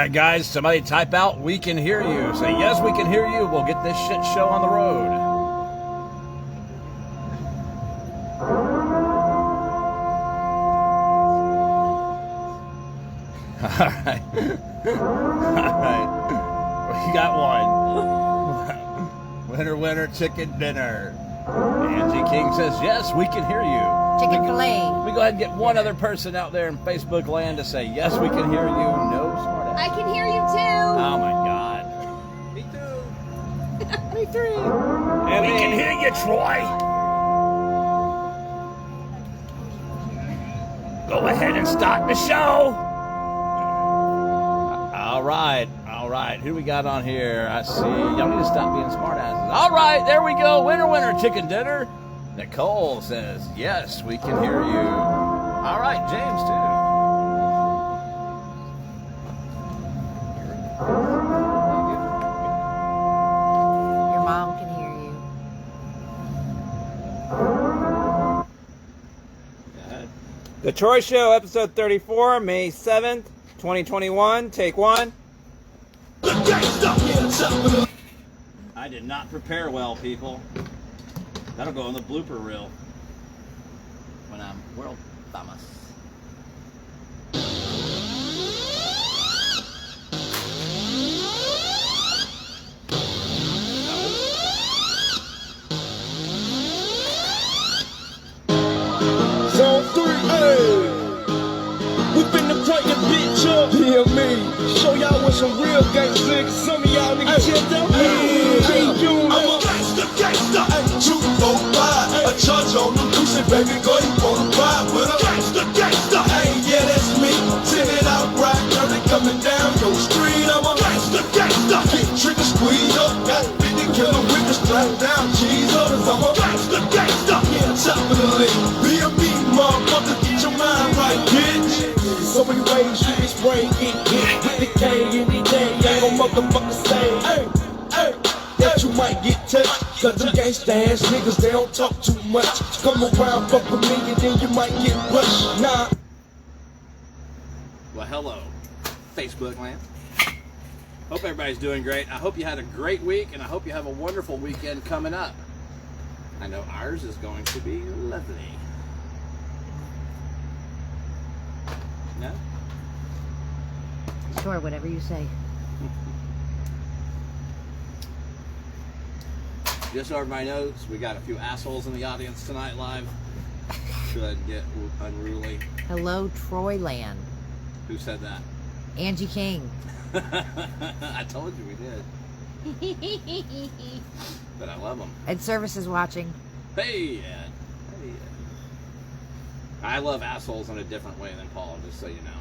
right, guys, somebody type out, "We can hear you." Say, "Yes, we can hear you." We'll get this shit show on the road. All right. All right. We got one. Winner, chicken dinner. Angie King says, "Yes, we can hear you." Chicken fillet. We go ahead and get one other person out there in Facebook land to say, "Yes, we can hear you." No smart ass. I can hear you too. Oh my God. Me too. Me three. And we can hear you, Troy. Go ahead and start the show. All right. Who we got on here? I see. Y'all need to stop being smart asses. All right, there we go. Winner, chicken dinner. Nicole says, "Yes, we can hear you." All right, James too. Your mom can hear you. The Troy Show, episode 34, May 7th, 2021. Take one. I did not prepare well, people. That'll go on the blooper reel when I'm world famous. Zone 3, hey. We finna crank the bitch up. Yeah, me. Show y'all what some real gangsta niggas. Some of y'all niggas checked out. I'm a gangsta. Hey, 2, 4, 5. A charge on the loose, baby girl, you wanna ride with a gangsta. Hey, yeah, that's me. Send it out, right, dirty, coming down your street. I'm a gangsta. Get trigger squeeze up. Got 50 killer with the strap down. Cheese up. I'm a gangsta. Yeah, top of the list. Be a mean motherfucker, get your mind right, bitch. So many ways you can spray, get hit with the K any day. Ain't gon' motherfucker say, hey, that you might get touched. Cause them gangsta ass niggas, they don't talk too much. Come around, fuck with me, and then you might get rushed. Nah. Well, hello, Facebook land. Hope everybody's doing great. I hope you had a great week, and I hope you have a wonderful weekend coming up. I know ours is going to be lovely. No? Sure, whatever you say. Just so everybody knows, we got a few assholes in the audience tonight live. Should get unruly. Hello, Troyland. Who said that? Angie King. I told you we did. But I love them. Ed Service is watching. Hey, Ed. I love assholes in a different way than Paul, just so you know.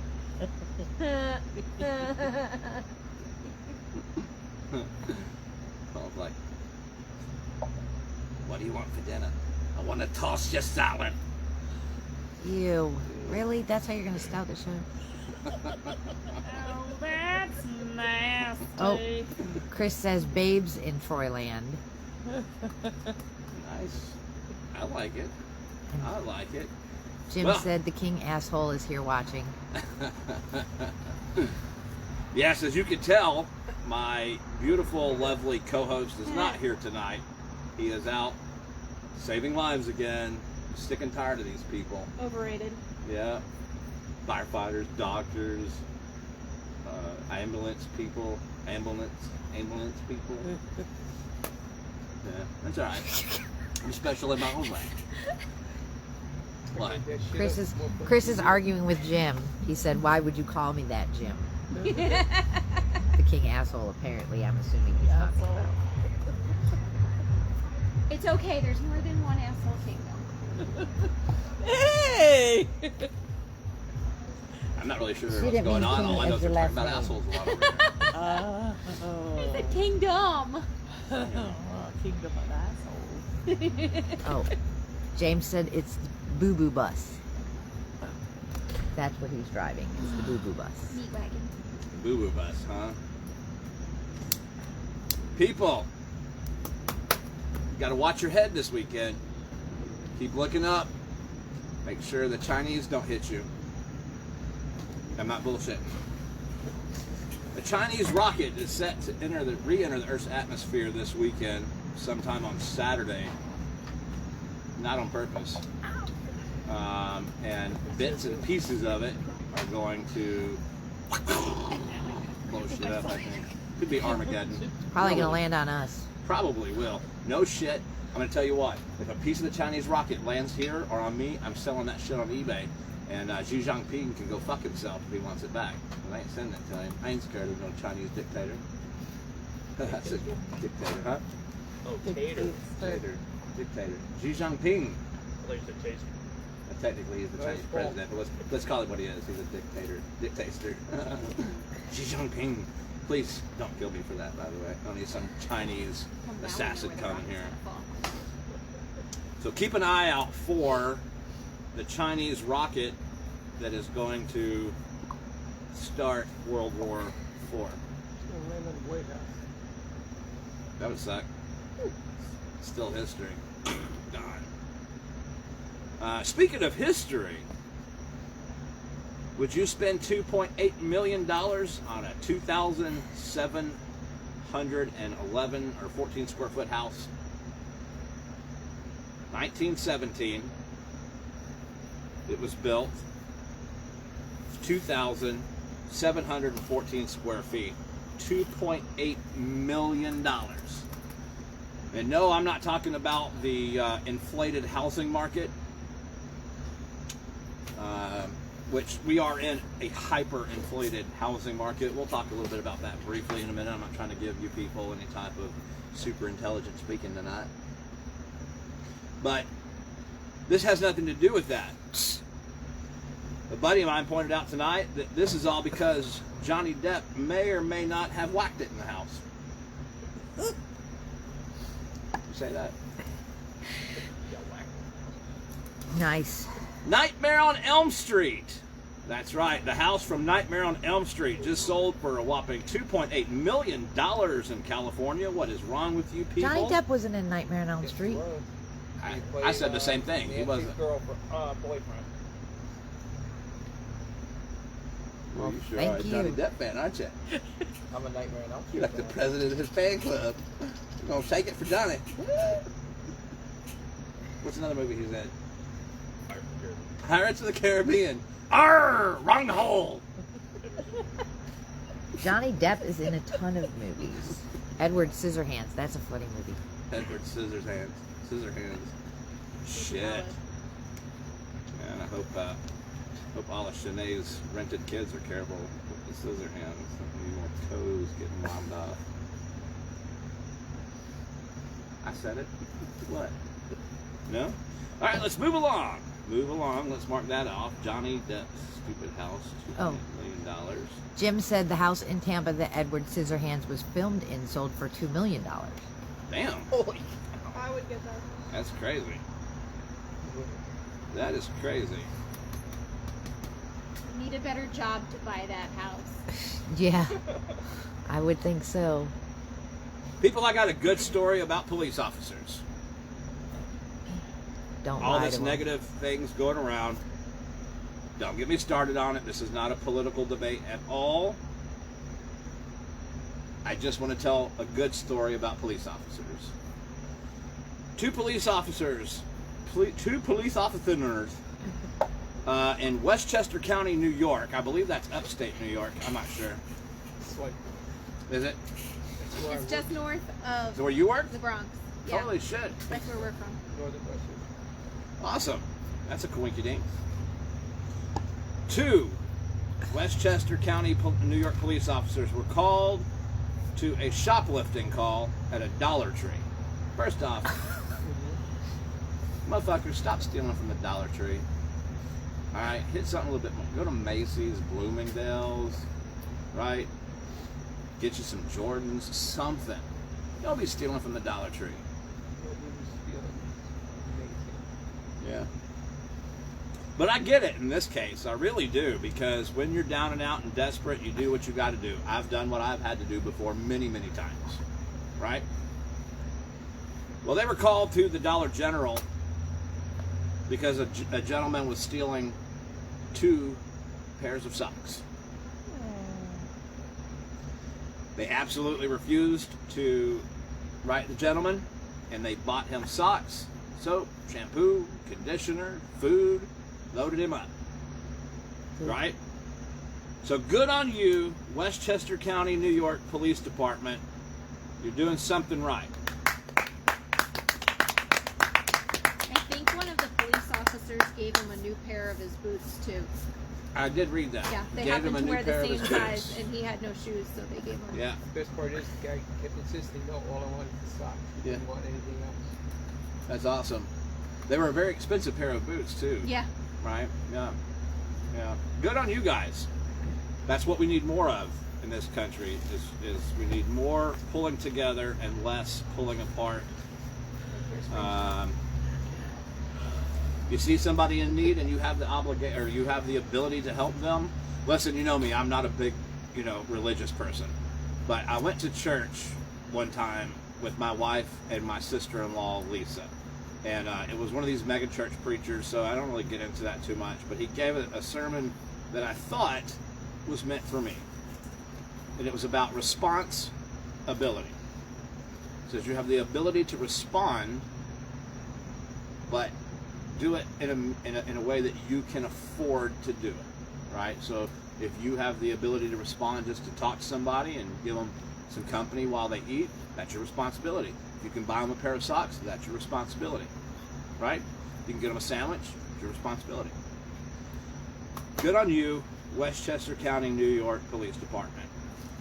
Paul's like, "What do you want for dinner?" "I want to toss your salad." Ew. Really? That's how you're going to start the show? Oh, that's nasty. Oh, Chris says babes in Troyland. Nice. I like it. I like it. Jim Well. said the king asshole is here watching. Yes, as you can tell, my beautiful, lovely co-host is not here tonight. He is out saving lives again. Sick and tired of these people. Overrated. Yeah. Firefighters, doctors, ambulance people. Yeah, that's all right. I'm special in my own way. What? Chris is arguing with Jim. He said, "Why would you call me that, Jim?" The king asshole, apparently. I'm assuming he's talking about. It's okay, there's more than one asshole kingdom. Hey! I'm not really sure She what's didn't going mean on. king All I know as is they're your talking about last assholes a lot over here. It's a kingdom. Kingdom of assholes. Oh, James said it's Boo Boo Bus. That's what he's driving. It's the Boo Boo Bus. Meat wagon. Boo Boo Bus, huh? People, you gotta watch your head this weekend. Keep looking up. Make sure the Chinese don't hit you. I'm not bullshitting. The Chinese rocket is set to re-enter the Earth's atmosphere this weekend, sometime on Saturday. Not on purpose. And bits and pieces of it are going to blow shit up, I think. Could be Armageddon. Probably gonna land on us. Probably will. No shit. I'm gonna tell you what. If a piece of the Chinese rocket lands here or on me, I'm selling that shit on eBay. And Xi Jinping can go fuck himself if he wants it back. But I ain't sending it to him. I ain't scared of no Chinese dictator. That's a dictator, huh? Oh, tater. Dictator. Xi Jinping. I thought you said taster. Technically, he's the Chinese president, but let's call it what he is. He's a dictator. Dictator. Xi Jinping. Please don't kill me for that, by the way. I don't need some Chinese assassin coming here. So keep an eye out for the Chinese rocket that is going to start World War IV. That would suck. Still history. God. Speaking of history, would you spend $2.8 million on a 2,711 or 14 square foot house? 1917. It was built. 2,714 square feet. $2.8 million. And no, I'm not talking about the inflated housing market, which we are in a hyper-inflated housing market. We'll talk a little bit about that briefly in a minute. I'm not trying to give you people any type of super intelligent speaking tonight. But this has nothing to do with that. A buddy of mine pointed out tonight that this is all because Johnny Depp may or may not have whacked it in the house. You say that? Nice. Nightmare on Elm Street. That's right. The house from Nightmare on Elm Street just sold for a whopping $2.8 million in California. What is wrong with you people? Johnny Depp wasn't in Nightmare on Elm Street. I said the same thing. He wasn't. Boyfriend. Well, you sure Thank are a you. Johnny Depp fan, aren't you? I'm a Nightmare on Elm Street. You're like the president of his fan club. You're gonna shake it for Johnny. What's another movie he's in? Pirates of the Caribbean. Arr! Wrong hole! Johnny Depp is in a ton of movies. Edward Scissorhands, that's a funny movie. Edward Scissorhands. Shit. Man, I hope all of Shanae's rented kids are careful with the Scissorhands. Any more toes getting lopped off. I said it. What? No? Alright, let's move along. Let's mark that off. Johnny Depp's stupid house, $2 million. Jim said the house in Tampa that Edward Scissorhands was filmed in sold for $2 million. Damn. Holy I would get that. That's crazy. That is crazy. Need a better job to buy that house. Yeah, I would think so. People, I got a good story about police officers. Don't All lie this to him. negative things going around. Don't get me started on it. This is not a political debate at all. I just want to tell a good story about police officers. Two police officers in Westchester County, New York. I believe that's upstate New York. I'm not sure. Is it? It's just north of Is it where you work? the Bronx. Yeah, Holy shit. that's where we're from. Awesome. That's a coinkydink. 2 Westchester County, New York police officers were called to a shoplifting call at a Dollar Tree. First off, motherfuckers, stop stealing from the Dollar Tree. Alright, hit something a little bit more. Go to Macy's, Bloomingdale's, right? Get you some Jordans, something. Don't be stealing from the Dollar Tree. Yeah. But I get it in this case. I really do. Because when you're down and out and desperate, you do what you got to do. I've done what I've had to do before many, many times. Right? Well, they were called to the Dollar General because a gentleman was stealing 2 pairs of socks. They absolutely refused to write the gentleman, and they bought him socks, soap, shampoo, conditioner, food, loaded him up. Right? So good on you, Westchester County, New York Police Department. You're doing something right. I think one of the police officers gave him a new pair of his boots too. I did read that. Yeah, they Gave him happened a to new wear the pair of same his size, boots. and he had no shoes, so they gave him. Yeah, Best part is the guy kept insisting, no, all I wanted was socks. He Yeah. didn't want anything else. that's awesome. They were a very expensive pair of boots too. Yeah. Right? Yeah. Yeah. Good on you guys. That's what we need more of in this country is we need more pulling together and less pulling apart. You see somebody in need and you have the or you have the ability to help them. Listen, you know me, I'm not a big, religious person. But I went to church one time with my wife and my sister-in-law, Lisa. And it was one of these mega church preachers, so I don't really get into that too much. But he gave a sermon that I thought was meant for me. And it was about responsibility. It says you have the ability to respond, but do it in a way that you can afford to do it, right? So if you have the ability to respond just to talk to somebody and give them some company while they eat, that's your responsibility. If you can buy them a pair of socks, that's your responsibility, right? You can get them a sandwich, it's your responsibility. Good on you, Westchester County, New York Police Department,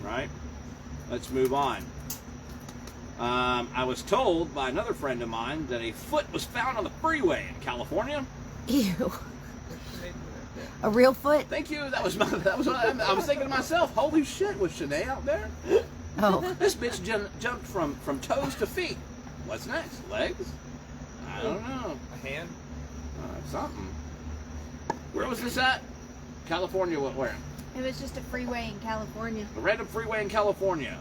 right? Let's move on. I was told by another friend of mine that a foot was found on the freeway in California. Ew. A real foot? Thank you. That was what I was thinking to myself. Holy shit, was Shanae out there? Oh. This bitch jumped from toes to feet. What's next? Legs? I don't know. A hand? Something. Where was this at? California. Where? It was just a freeway in California. A random freeway in California.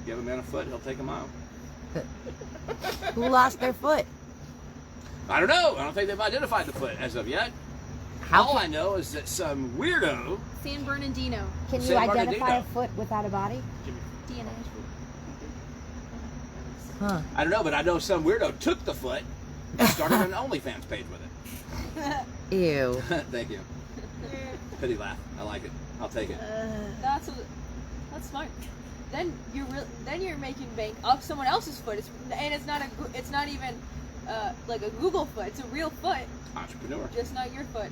Give a man a foot, he'll take a mile. Who lost their foot? I don't know. I don't think they've identified the foot as of yet. All I know is that some weirdo. San Bernardino. Can you San identify Bernardino. a foot without a body? DNA. Huh. I don't know, but I know some weirdo took the foot and started an OnlyFans page with it. Ew. Thank you. Pity laugh. I like it. I'll take it. That's smart. Then you're making bank off someone else's foot. It's not even like a Google foot. It's a real foot, Entrepreneur. just not your foot.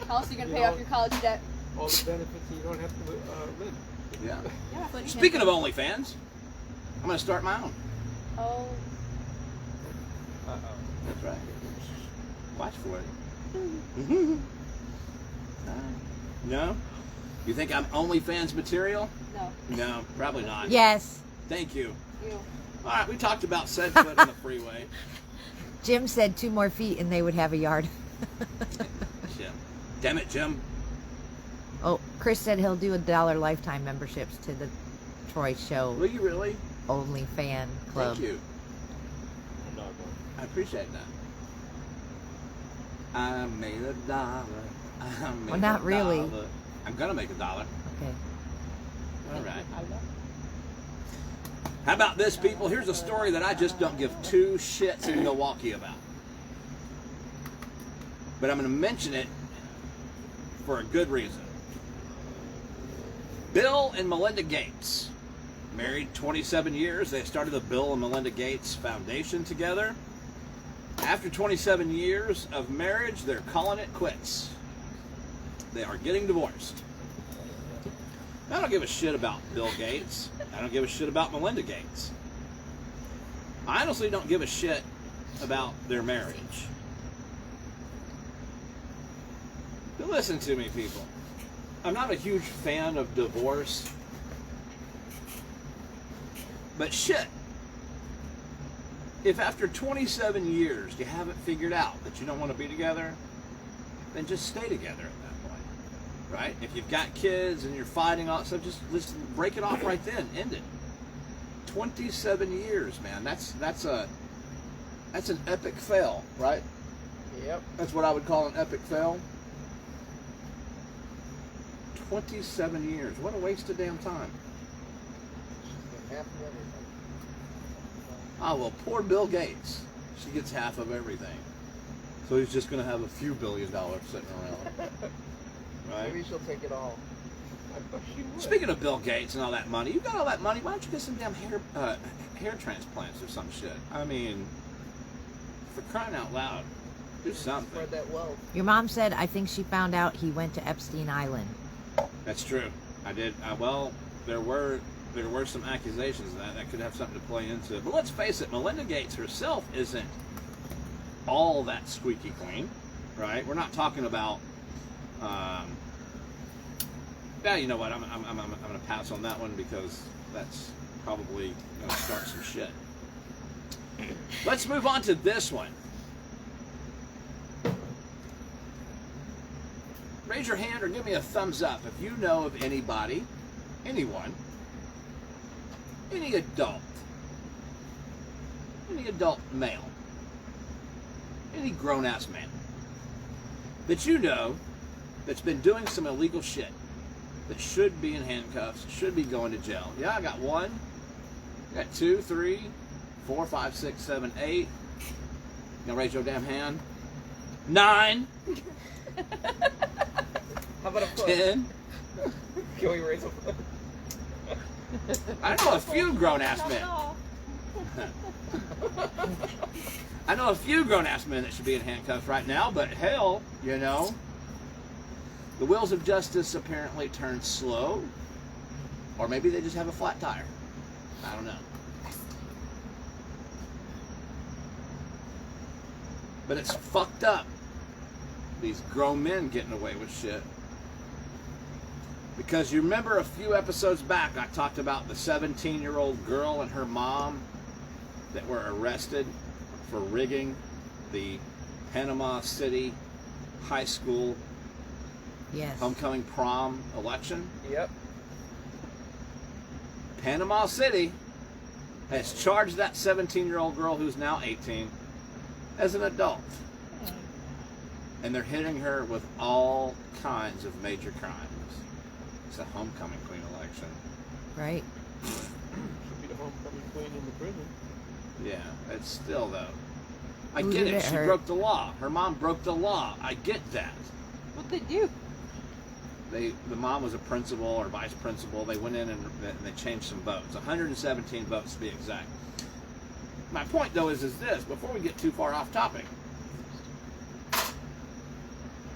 How else are you gonna pay off your college debt? All the benefits and you don't have to live. Yeah. Yeah. Speaking of OnlyFans, I'm going to start my own. Oh. Uh-oh. That's right. Watch for it. No? You think I'm OnlyFans material? No. No, probably not. Yes. Thank you. You. All right, we talked about said foot on the freeway. Jim said 2 more feet and they would have a yard. Jim. Damn it, Jim. Oh, Chris said he'll do $1 lifetime memberships to the Troy Show Will you really? Only Fan Club. Thank you. I appreciate that. I made $1. I made Well, not really. $1. I'm gonna make $1. Okay. All right. How about this, people? Here's a story that I just don't give 2 shits in Milwaukee about. But I'm going to mention it for a good reason. Bill and Melinda Gates, married 27 years. They started the Bill and Melinda Gates Foundation together. After 27 years of marriage, they're calling it quits. They are getting divorced. I don't give a shit about Bill Gates. I don't give a shit about Melinda Gates. I honestly don't give a shit about their marriage. But listen to me, people. I'm not a huge fan of divorce. But shit. If after 27 years you haven't figured out that you don't want to be together, then just stay together at that point. Right? If you've got kids and you're fighting all that stuff, just break it off right then. End it. 27 years, man. That's an epic fail, right? Yep. That's what I would call an epic fail. 27 years. What a waste of damn time. Half of everything. Oh, well, poor Bill Gates. She gets half of everything. So he's just going to have a few $1 billion sitting around. Right? Maybe she'll take it all. I thought she would. Speaking of Bill Gates and all that money, you got all that money, why don't you get some damn hair transplants or some shit? I mean, for crying out loud, do something. Spread that wealth. Your mom said, I think she found out he went to Epstein Island. That's true. I did. Well, there were some accusations of that could have something to play into it. But let's face it, Melinda Gates herself isn't all that squeaky clean, right? We're not talking about. Yeah, you know what? I'm going to pass on that one because that's probably going to start some shit. Let's move on to this one. Raise your hand or give me a thumbs up if you know of anybody, anyone, any adult male, any grown-ass man that you know that's been doing some illegal shit that should be in handcuffs, should be going to jail. Yeah, I got one, I got 2, 3, 4, 5, 6, 7, 8. You gonna raise your damn hand? 9. How about a foot? 10. Can we raise a foot? I know a few grown-ass men. I know a few grown-ass men that should be in handcuffs right now, but hell, you know, the wheels of justice apparently turn slow, or maybe they just have a flat tire. I don't know. But it's fucked up. These grown men getting away with shit. Because you remember a few episodes back, I talked about the 17-year-old girl and her mom that were arrested for rigging the Panama City high school Yes. homecoming prom election. Yep. Panama City has charged that 17-year-old girl, who's now 18, as an adult. And they're hitting her with all kinds of major crimes. It's a homecoming queen election. Right? Should be the homecoming queen in the prison. Yeah, it's still though. I Who get did it. it She hurt? broke the law. Her mom broke the law. I get that. What'd they do? The mom was a principal or vice principal. They went in and they changed some votes. 117 votes to be exact. My point though is this, before we get too far off topic.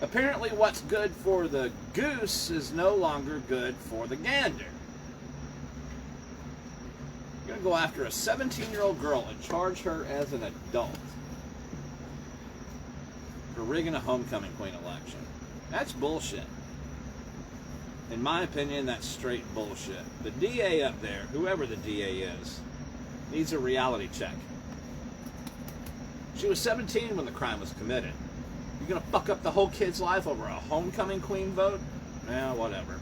Apparently what's good for the goose is no longer good for the gander. You're going to go after a 17-year-old girl and charge her as an adult for rigging a homecoming queen election. That's bullshit. In my opinion, that's straight bullshit. The DA up there, whoever the DA is, needs a reality check. She was 17 when the crime was committed. You're gonna fuck up the whole kid's life over a homecoming queen vote? Yeah, whatever.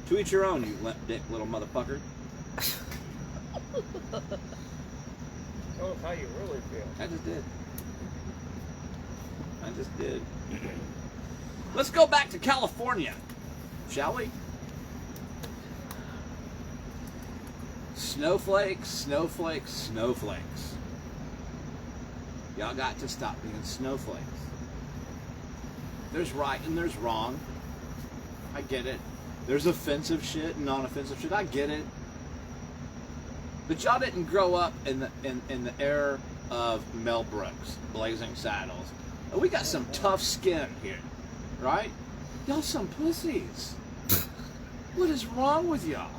To each your own, you limp dick little motherfucker. Tell us how you really feel. I just did. Let's go back to California, shall we? Snowflakes, snowflakes, snowflakes. Y'all got to stop being snowflakes. There's right and there's wrong. I get it. There's offensive shit and non-offensive shit. I get it. But y'all didn't grow up in the era of Mel Brooks, Blazing Saddles. And we got some tough skin here, right? Y'all some pussies. What is wrong with y'all?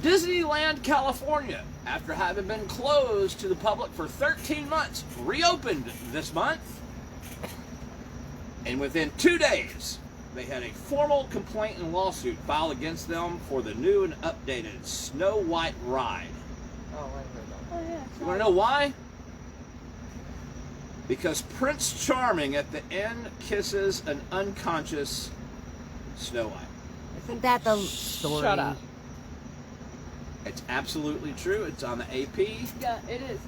Disneyland, California, after having been closed to the public for 13 months, reopened this month. And within 2 days, they had a formal complaint and lawsuit filed against them for the new and updated Snow White ride. Oh, I heard that. Oh yeah. You want to know why? Because Prince Charming at the end kisses an unconscious Snow White. Isn't that the story? Shut up. It's absolutely true. It's on the AP. Yeah, it is.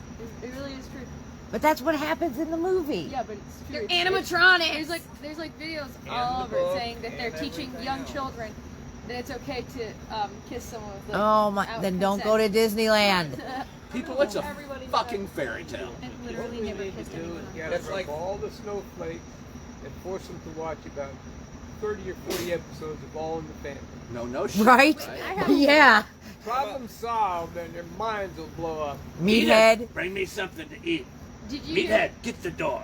It really is true. But that's what happens in the movie. Yeah, but it's true. They're It's- animatronics. There's like videos And all the over it book, saying that they're and teaching everything young else. children that it's okay to kiss someone with like, Oh my! out Then don't go to consent. Disneyland. People, it's a Everybody knew fucking that. fairy tale. I've What literally we never need to kissed do anyone. is gather That's up like- all the snowflakes and force them to watch about 30 or 40 episodes of All in the Family. No shit. Right? Yeah. Problem solved, and their minds will blow up. Meathead. Bring me something to eat. Did you hear, get the door.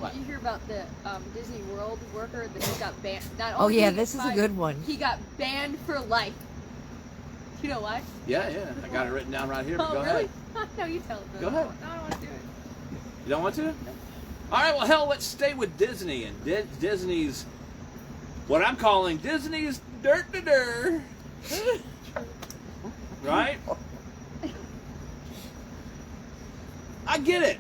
did you hear about the Disney World worker that he got banned? Not Oh only yeah, did he this get is a fired, good one. He got banned for life. You know why? Yeah. I got it written down right here. But Oh, go really? ahead. No, you tell it. Go ahead. No, I don't want to do it. You don't want to? All right. Well, hell, let's stay with Disney and Disney's what I'm calling Disney's dirt to dirt. Right? I get it.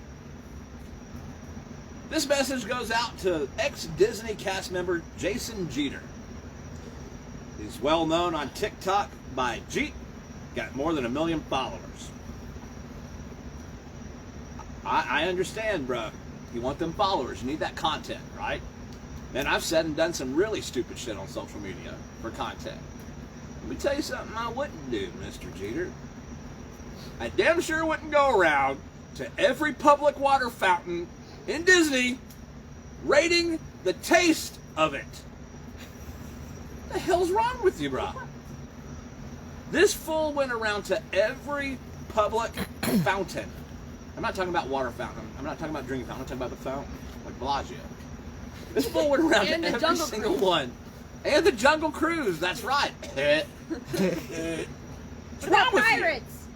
This message goes out to ex-Disney cast member Jason Jeter. He's well known on TikTok by Jeet. Got more than 1 million followers. I understand, bro. You want them followers. You need that content, right? And I've said and done some really stupid shit on social media for content. Let me tell you something I wouldn't do, Mr. Jeter. I damn sure wouldn't go around to every public water fountain in Disney rating the taste of it. What the hell's wrong with you, bro? This fool went around to every public fountain. I'm not talking about water fountain. I'm not talking about drinking fountain. I'm talking about the fountain, like Bellagio. This fool went around And to the every Jungle single Cruise. one. And the Jungle Cruise, that's right. What's What wrong about with you? pirates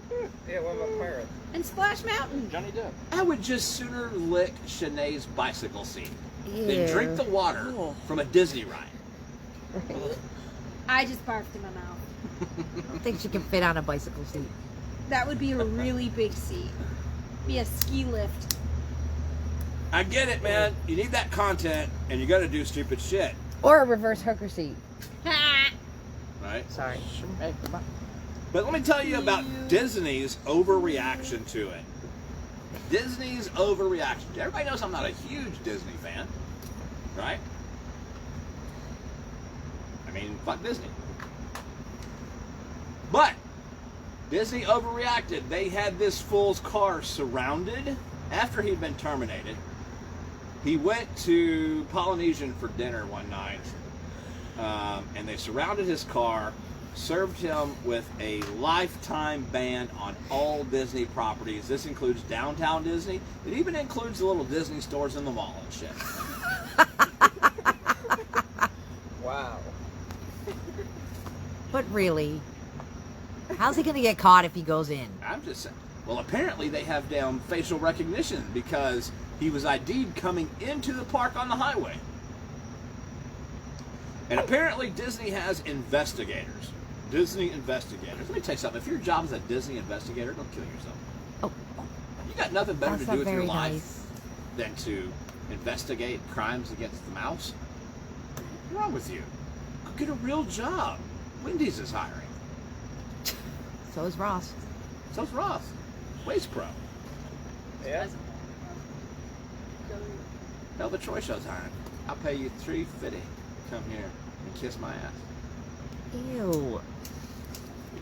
Yeah, what about pirates? and Splash Mountain? Johnny Depp. I would just sooner lick Shanae's bicycle seat than Ew. drink the water from a Disney ride. I just barfed in my mouth. I don't think she can fit on a bicycle seat. That would be a really big seat. Be a ski lift. I get it, man. You need that content, and you got to do stupid shit, Or a reverse hooker seat. right? Sorry. But let me tell you about Disney's overreaction to it. Disney's overreaction. Everybody knows I'm not a huge Disney fan, right? I mean, fuck Disney. But Disney overreacted. They had this fool's car surrounded after he'd been terminated. He went to Polynesian for dinner one night, and they surrounded his car, served him with a lifetime ban on all Disney properties. This includes downtown Disney. It even includes the little Disney stores in the mall and shit. Wow. But really, how's he gonna get caught if he goes in? I'm just saying. Well, apparently they have down facial recognition because he was ID'd coming into the park on the highway. And apparently Disney has investigators. Disney investigators. Let me tell you something. If your job is a Disney investigator, don't kill yourself. Oh, You got nothing better that's to not do with your very life nice. than to investigate crimes against the mouse. What's wrong with you? Go get a real job. Wendy's is hiring. So is Ross. So's Ross. Waste Pro. Yeah. Tell the Troy Show's hiring. I'll pay you $350. Come here and kiss my ass. Ew.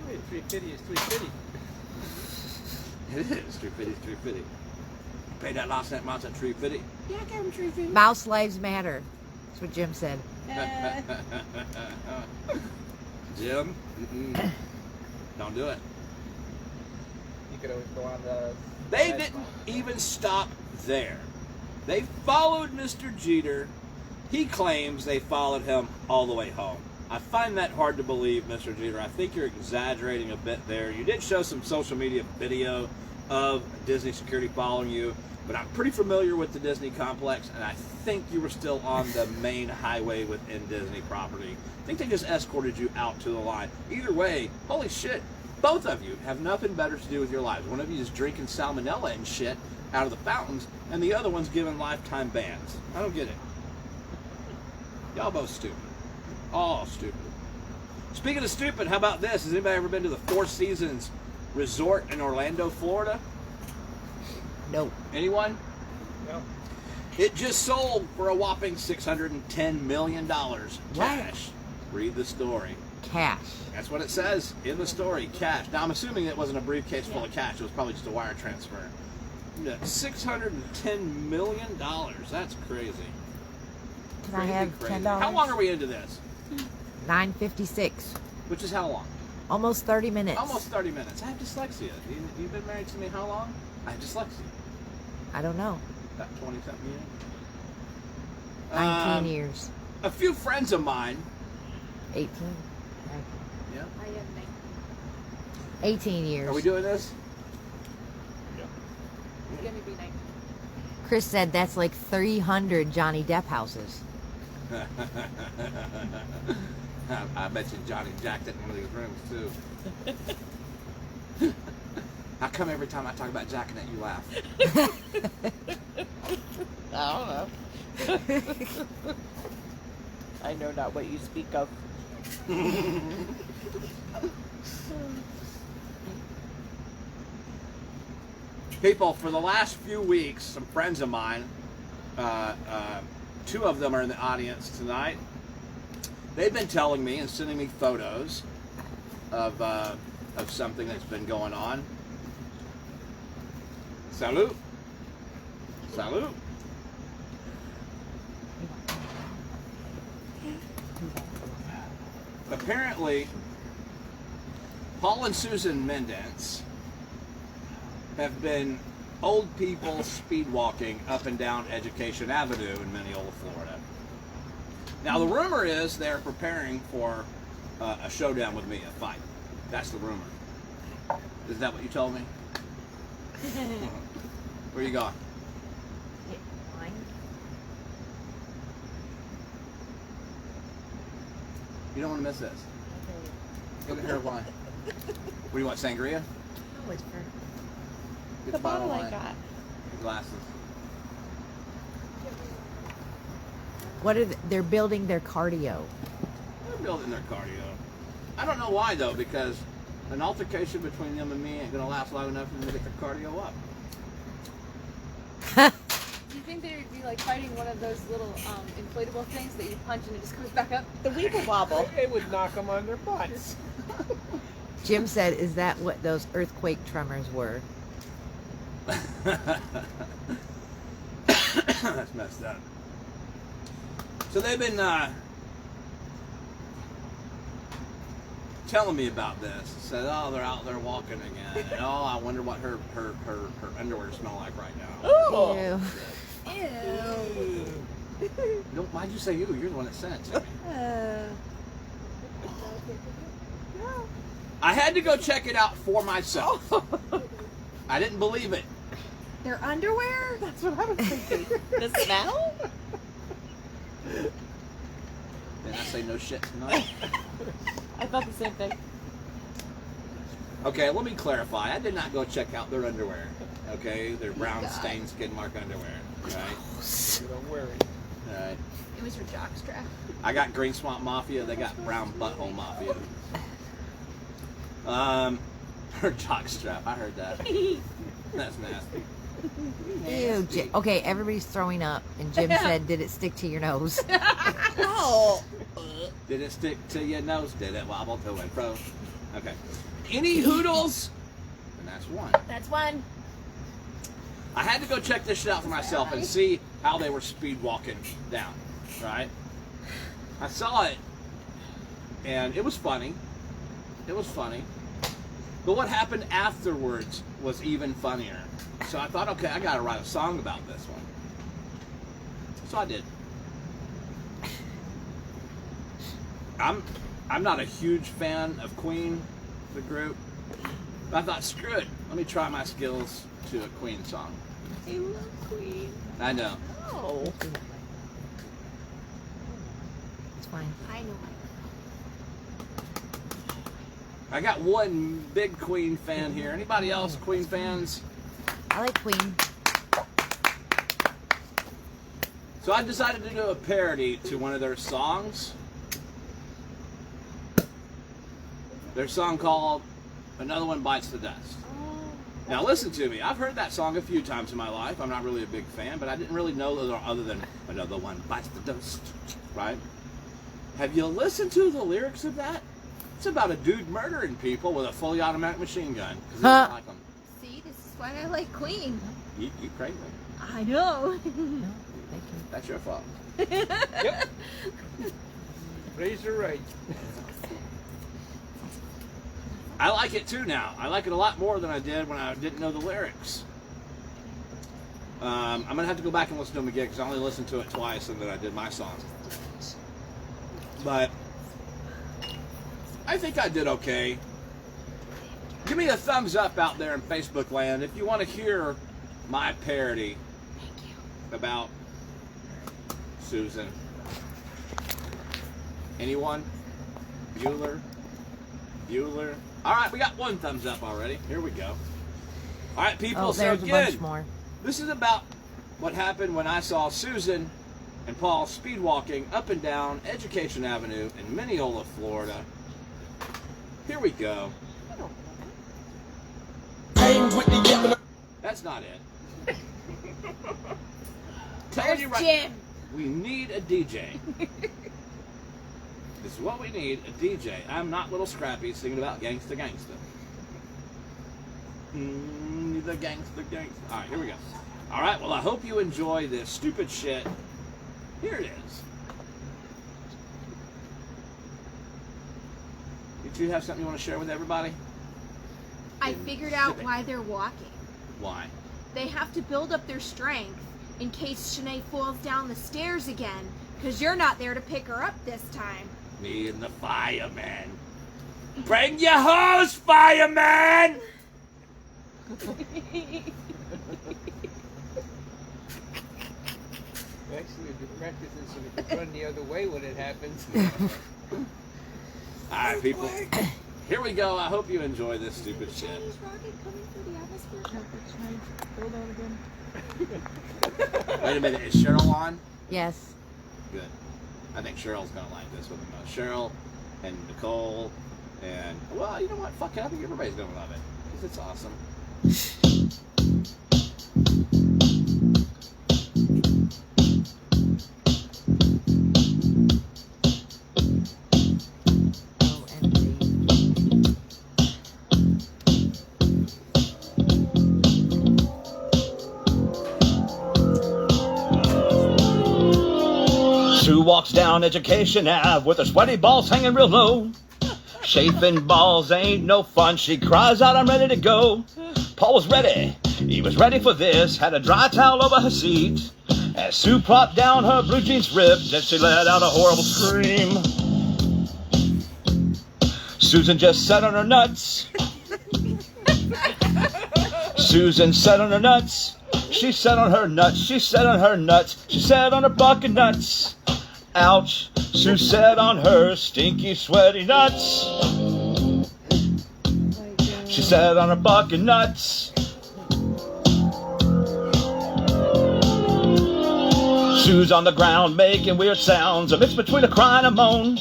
350 is 350. It is $350. $350. Pay that last cent mouse at $350. Yeah, I gave him $350. Mouse lives matter. That's what Jim said. Jim, don't do it. You could always go on the. They didn't even stop there. They followed Mr. Jeter. He claims they followed him all the way home. I find that hard to believe, Mr. Jeter. I think you're exaggerating a bit there. You did show some social media video of Disney security following you, but I'm pretty familiar with the Disney complex, and I think you were still on the main highway within Disney property. I think they just escorted you out to the line. Either way, holy shit, both of you have nothing better to do with your lives. One of you is drinking salmonella and shit out of the fountains, and the other one's given lifetime bans. I don't get it. Y'all both stupid. All stupid. Speaking of stupid, how about this? Has anybody ever been to the Four Seasons Resort in Orlando, Florida? Nope. Anyone? No. It just sold for a whopping $610 million cash. Read the story. Cash. That's what it says in the story, cash. Now, I'm assuming it wasn't a briefcase full of cash. It was probably just a wire transfer. Yeah, $610 million. That's crazy. Can I have Crazy. $10? How long are we into this? 9:56. Which is how long? Almost 30 minutes. Almost 30 minutes. I have dyslexia. You've been married to me how long? I have dyslexia. I don't know. About 20-something years. 19 years. A few friends of mine. 18. Yeah. I am 18 years. Are we doing this? It's gonna be 19. Chris said that's like 300 Johnny Depp houses. I bet you Johnny jacked it in one of these rooms too. How come every time I talk about jacking it, you laugh? I don't know. I know not what you speak of. People, for the last few weeks, some friends of mine, two of them are in the audience tonight. They've been telling me and sending me photos of something that's been going on. Salute. Salute. Apparently, Paul and Susan Mendance have been old people speed walking up and down Education Avenue in Mineola, Florida. Now, the rumor is they're preparing for a showdown with me, a fight. That's the rumor. Is that what you told me? Where you going? You don't want to miss this. Look at her wine. What do you want, sangria? Oh, it's for Get The bottle I wine. got. Your glasses. what are they're building their cardio. They're building their cardio. I don't know why though, because an altercation between them and me ain't gonna last long enough for them to get their cardio up. Do you think they would be like fighting one of those little inflatable things that you punch and it just comes back up? The Weeble Wobble. It would knock them on their butts. Jim said, "Is that what those earthquake tremors were?" That's messed up. So they've been telling me about this. Said, "Oh, they're out there walking again. And, oh, I wonder what her underwear smell like right now." Ooh. Ew. No, why'd you say you? You're the one that sent it to me. I had to go check it out for myself. I didn't believe it. Their underwear? That's what I was thinking. The smell? Did I say no shit tonight? I thought the same thing. Okay, let me clarify. I did not go check out their underwear. Okay, their brown stained skid mark underwear. Right? You don't wear it. Right. It was your jockstrap. I got Green Swamp Mafia. They got Brown Butthole Mafia. Her jockstrap. I heard that. That's nasty. Ew. Okay, everybody's throwing up, and Jim said, "Did it stick to your nose?" Oh. Did it stick to your nose? Did it wobble to and fro? Okay. Any hoodles? And that's one. That's one. I had to go check this shit out for myself and see how they were speed walking down, right? I saw it, and it was funny. It was funny. But what happened afterwards was even funnier. So I thought, okay, I gotta write a song about this one. So I did. I'm not a huge fan of Queen, the group. But I thought, screw it. Let me try my skills to a Queen song. I love Queen. I know. Oh. It's fine. I know. I got one big Queen fan here. Anybody else Queen fans? I like Queen. So I decided to do a parody to one of their songs. Their song called Another One Bites the Dust. Now listen to me. I've heard that song a few times in my life. I'm not really a big fan, but I didn't really know other than another one bites the dust, right? Have you listened to the lyrics of that? It's about a dude murdering people with a fully automatic machine gun. 'Cause he doesn't like them. See, this is why I like Queen. You crazy. I know. That's your fault. Yep. Razor right. I like it too now. I like it a lot more than I did when I didn't know the lyrics. I'm going to have to go back and listen to them again because I only listened to it twice and then I did my song. But I think I did okay. Give me a thumbs up out there in Facebook land if you want to hear my parody about Susan. Anyone? Bueller? All right, we got one thumbs up already. Here we go. All right, people. Oh, So there's a bunch again, more. this is about what happened when I saw Susan and Paul speed walking up and down Education Avenue in Mineola, Florida. Here we go. That's not it. Telling you right, Jim. we need a DJ. This is what we need, a DJ. I'm not Little Scrappy singing about gangsta gangsta. The gangsta. All right, here we go. All right, well, I hope you enjoy this stupid shit. Here it is. Did you have something you want to share with everybody? I figured out why they're walking. Why? They have to build up their strength in case Shanae falls down the stairs again, because you're not there to pick her up this time. Me and the fireman. Bring your hose, fireman! Actually, we've been practicing so we can run the other way when it happens. All right, people. Here we go. I hope you enjoy this stupid shit. Chinese rocket coming through the atmosphere. Wait a minute. Is Cheryl on? Yes. Good. I think Cheryl's going to like this one the most. Cheryl and Nicole and, well, you know what? Fuck it. I think everybody's going to love it because it's awesome. Sue walks down Education Ave with her sweaty balls hanging real low. Chafing balls ain't no fun. She cries out, I'm ready to go. Paul was ready. He was ready for this. Had a dry towel over her seat. As Sue propped down her blue jeans ribs and she let out a horrible scream. Susan just sat on her nuts. Susan sat on her nuts. She sat on her nuts. She sat on her nuts. She sat on her bucket nuts. Ouch. Sue sat on her stinky, sweaty nuts. She sat on her bucket nuts. Sue's on the ground making weird sounds, a mix between a cry and a moan.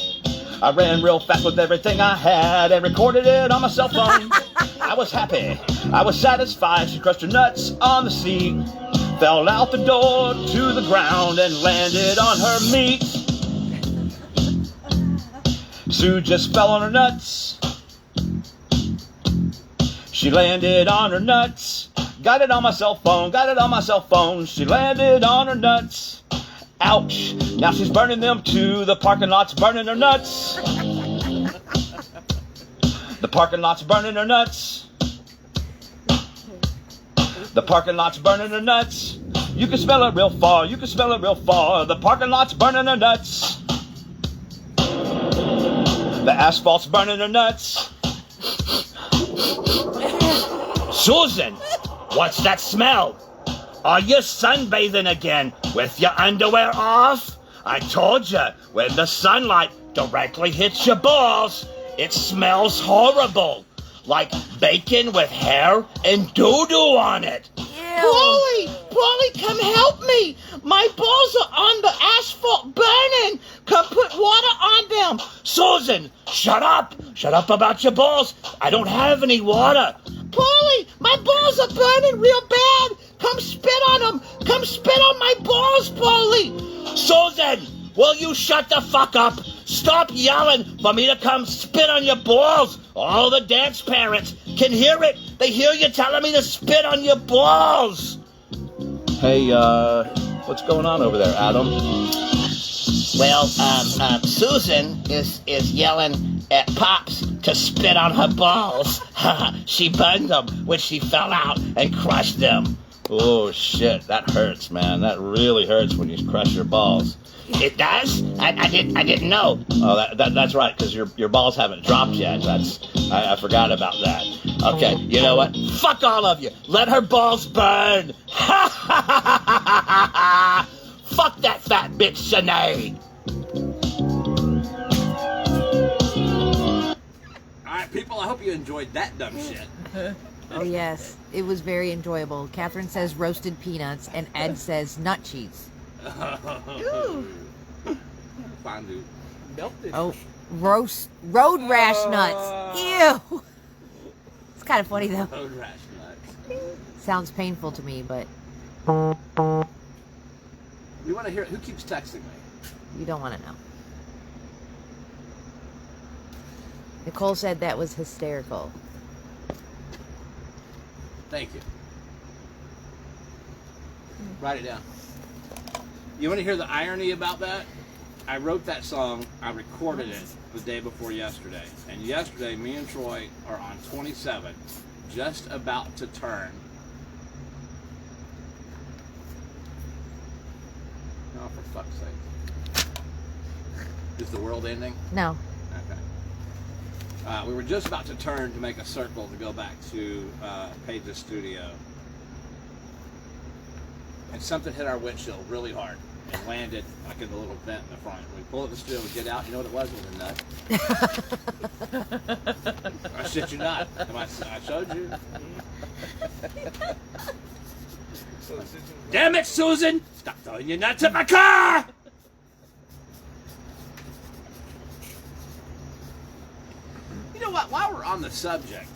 I ran real fast with everything I had and recorded it on my cell phone. I was happy, I was satisfied. She crushed her nuts on the seat, fell out the door to the ground and landed on her meat. Sue just fell on her nuts. She landed on her nuts. Got it on my cell phone, got it on my cell phone. She landed on her nuts. Ouch. Now she's burning them too. The parking lot's burning her nuts. The parking lot's burning her nuts. The parking lot's burning her nuts. You can smell it real far, you can smell it real far. The parking lot's burning her nuts. The asphalt's burning her nuts. Susan, what's that smell? Are you sunbathing again with your underwear off? I told you, when the sunlight directly hits your balls, it smells horrible. Like bacon with hair and doo-doo on it. Polly, come help me. My balls are on the asphalt burning. Come put water on them. Susan, shut up. Shut up about your balls. I don't have any water. Paulie, my balls are burning real bad. Come spit on them. Come spit on my balls, Paulie. Susan, will you shut the fuck up? Stop yelling for me to come spit on your balls. All the dance parents can hear it. They hear you telling me to spit on your balls. Hey, what's going on over there, Adam? Well, Susan is yelling at Pops to spit on her balls. She burned them when she fell out and crushed them. Oh, shit. That hurts, man. That really hurts when you crush your balls. It does? I didn't know. Oh, that's right, because your balls haven't dropped yet. I forgot about that. Okay, you know what? Fuck all of you. Let her balls burn. Fuck that fat bitch, Sinead. All right, people, I hope you enjoyed that dumb shit. Oh, yes. It was very enjoyable. Catherine says roasted peanuts, and Ed says nut cheese. Fondue. Melted. Oh, road rash nuts. Ew. It's kind of funny, though. Road rash nuts. Sounds painful to me, but We want to hear who keeps texting me. you don't want to know. Nicole said that was hysterical. Thank you. Write it down. You want to hear the irony about that? I wrote that song, I recorded it the day before yesterday. And yesterday, me and Troy are on 27, just about to turn. Oh, for fuck's sake. Is the world ending? No. Okay. We were just about to turn to make a circle to go back to Page's studio. And something hit our windshield really hard and landed like in the little vent in the front. We pull up the studio, we get out, you know what it was? It was a nut. I shit you not. I showed you. Damn it, Susan! Stop throwing your nuts at my car! You know what? While we're on the subject,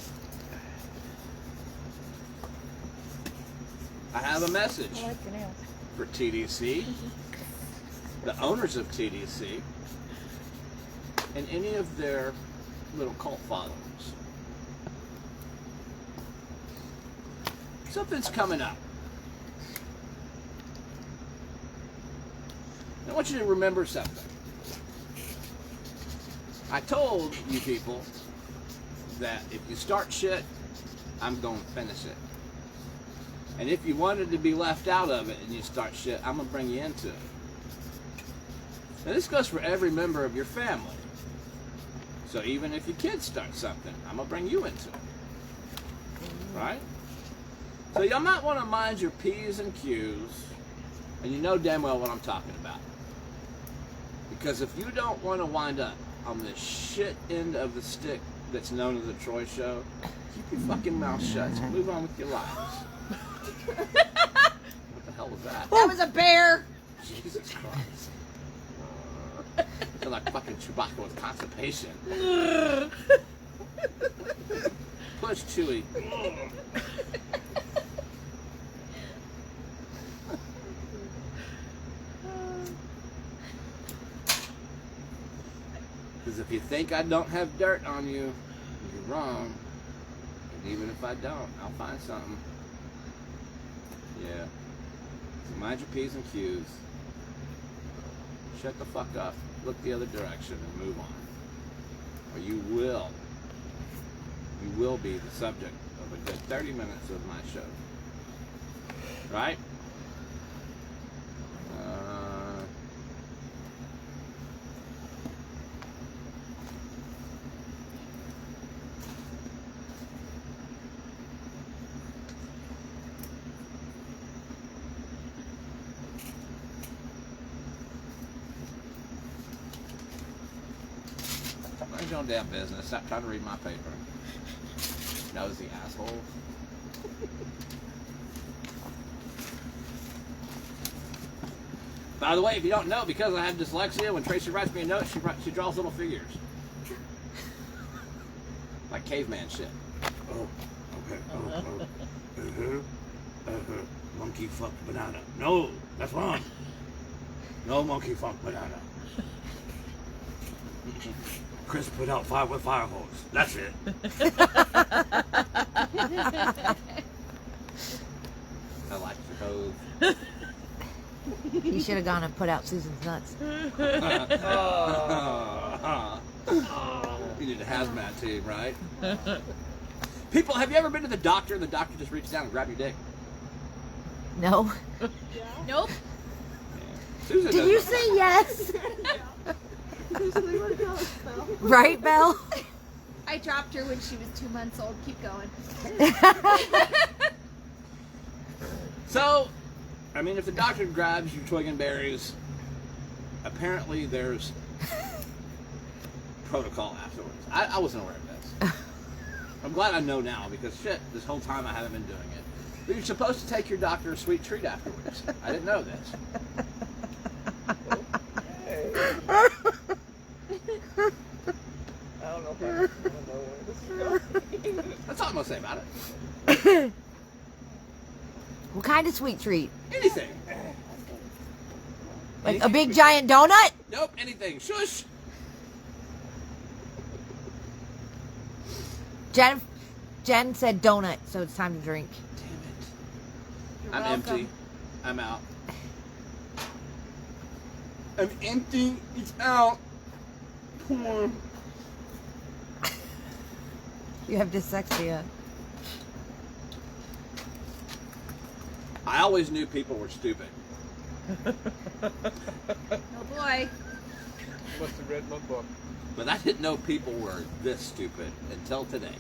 I have a message for TDC, the owners of TDC, and any of their little cult followers. Something's coming up. I want you to remember something. I told you people that if you start shit, I'm going to finish it. And if you wanted to be left out of it and you start shit, I'm going to bring you into it. Now this goes for every member of your family. So even if your kids start something, I'm going to bring you into it. Right? So y'all might want to mind your P's and Q's, and you know damn well what I'm talking about. Because if you don't want to wind up on the shit end of the stick that's known as the Troy Show, keep your fucking mouth shut and move on with your lives. What the hell was that? That was a bear. Jesus Christ. I feel like fucking Chewbacca with constipation. Push Chewie. Because if you think I don't have dirt on you, you're wrong. And even if I don't, I'll find something. Yeah. So mind your P's and Q's. Shut the fuck up. Look the other direction and move on. Or you will be the subject of a good 30 minutes of my show. Right? Mind your own damn business. Stop trying to read my paper. Nosy asshole. By the way, if you don't know, because I have dyslexia, when Tracy writes me a note, she draws little figures. Like caveman shit. Oh, Monkey fucked banana. No, that's wrong. No monkey fucked banana. Chris put out fire with fire hose. That's it. I like the hose. He should have gone and put out Susan's nuts. You need a hazmat team, right? People, have you ever been to the doctor and the doctor just reaches down and grab your dick? No. Nope. Susan Did does you that. say yes? Right, Belle? I dropped her when she was 2 months old. Keep going. So, I mean, if the doctor grabs your twig and berries, apparently there's protocol afterwards. I wasn't aware of this. I'm glad I know now because shit, this whole time I haven't been doing it. But you're supposed to take your doctor a sweet treat afterwards. I didn't know this. I don't know if I know where this is going. That's all I'm gonna say about it. What kind of sweet treat? Anything. Like a Anything big sweet. giant donut? Nope, anything. Shush. Jen said donut, so it's time to drink. Damn it. You're I'm welcome. empty. I'm out. I'm empty. It's out. Poor. You have dyslexia. I always knew people were stupid. Oh boy. Must have read my book. But I didn't know people were this stupid until today.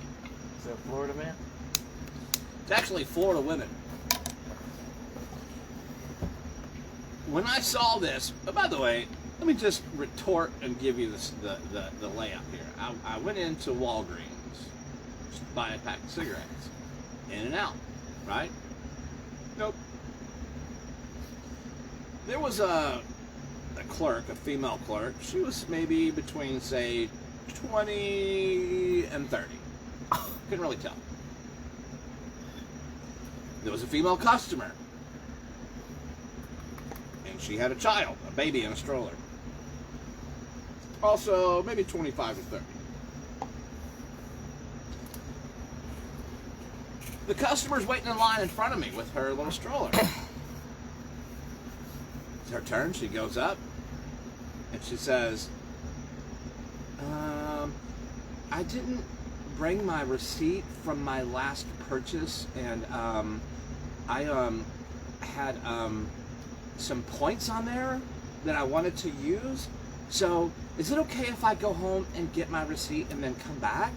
Is that Florida man? It's actually Florida women. When I saw this, oh, by the way, let me just retort and give you this, the layout here. I went into Walgreens just to buy a pack of cigarettes. In and out, right? Nope. There was a clerk, a female clerk. She was maybe between, say, 20 and 30. Couldn't really tell. There was a female customer. And she had a child, a baby in a stroller. Also, maybe 25 to 30. The customer's waiting in line in front of me with her little stroller. It's her turn. She goes up and she says, I didn't bring my receipt from my last purchase, and I had some points on there that I wanted to use. So is it okay if I go home and get my receipt and then come back?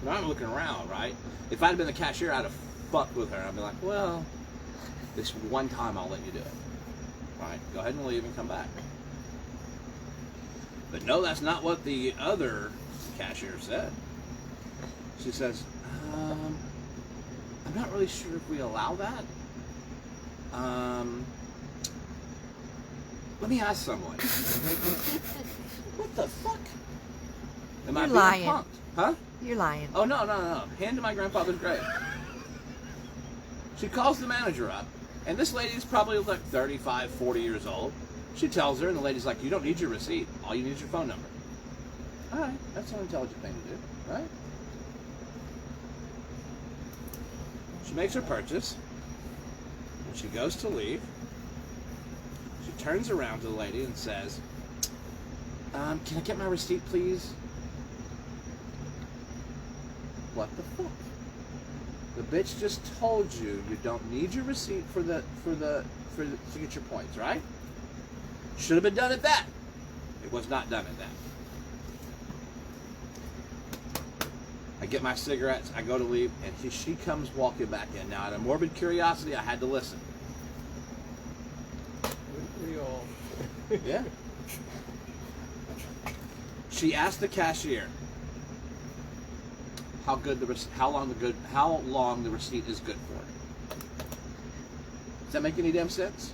Now I'm looking around, right? If I'd been the cashier, I'd have fucked with her. I'd be like, well, this one time I'll let you do it. All right, go ahead and leave and come back. But no, that's not what the other cashier said. She says, I'm not really sure if we allow that. Let me ask someone. What the fuck? Am I You're being lying. punked? Huh? You're lying. Oh, no. Hand to my grandfather's grave. She calls the manager up, and this lady's probably like 35, 40 years old. She tells her, and the lady's like, you don't need your receipt. All you need is your phone number. All right, that's an intelligent thing to do, right? She makes her purchase. When she goes to leave, she turns around to the lady and says, can I get my receipt, please? What the fuck? The bitch just told you you don't need your receipt to get your points, right? Should have been done at that. It was not done at that. I get my cigarettes, I go to leave, and she comes walking back in. Now, out of morbid curiosity, I had to listen. We all. Yeah. She asked the cashier how long the receipt is good for. Does that make any damn sense?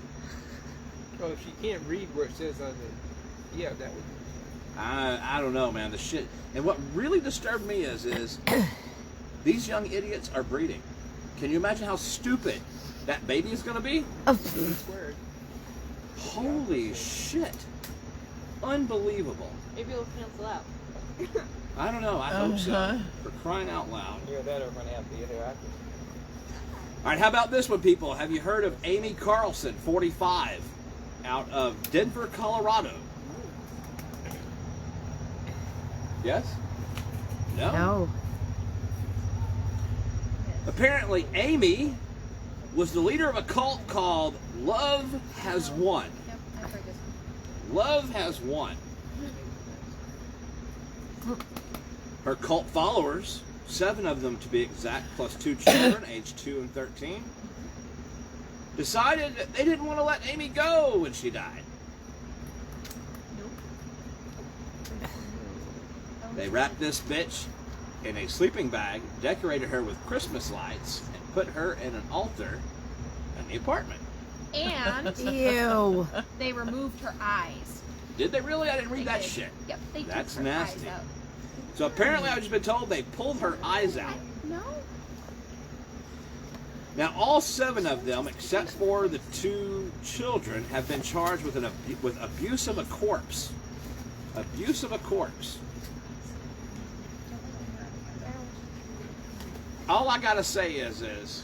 Well, if she can't read where it says on the, yeah, that would. I don't know, man. The shit. And what really disturbed me is these young idiots are breeding. Can you imagine how stupid that baby is going to be? Holy shit. Unbelievable. Maybe it'll cancel out. I don't know. I hope so. For crying out loud. Either that or we're going to have theater actors. All right, how about this one, people? Have you heard of Amy Carlson, 45, out of Denver, Colorado? Yes? No? No. Apparently, Amy was the leader of a cult called Love Has Won. Yep, I've heard this one. Love Has Won. Her cult followers, 7 of them to be exact, plus 2 children, aged 2 and 13, decided that they didn't want to let Amy go when she died. They wrapped this bitch in a sleeping bag, decorated her with Christmas lights, and put her in an altar in the apartment. And Ew. they removed her eyes. Did they really? I didn't read They that did. shit. Yep, they That's took her nasty. eyes out. So apparently I've just been told they pulled her eyes out. No. Now all 7 of them, except for the 2 children, have been charged with with abuse of a corpse. Abuse of a corpse. All I gotta say is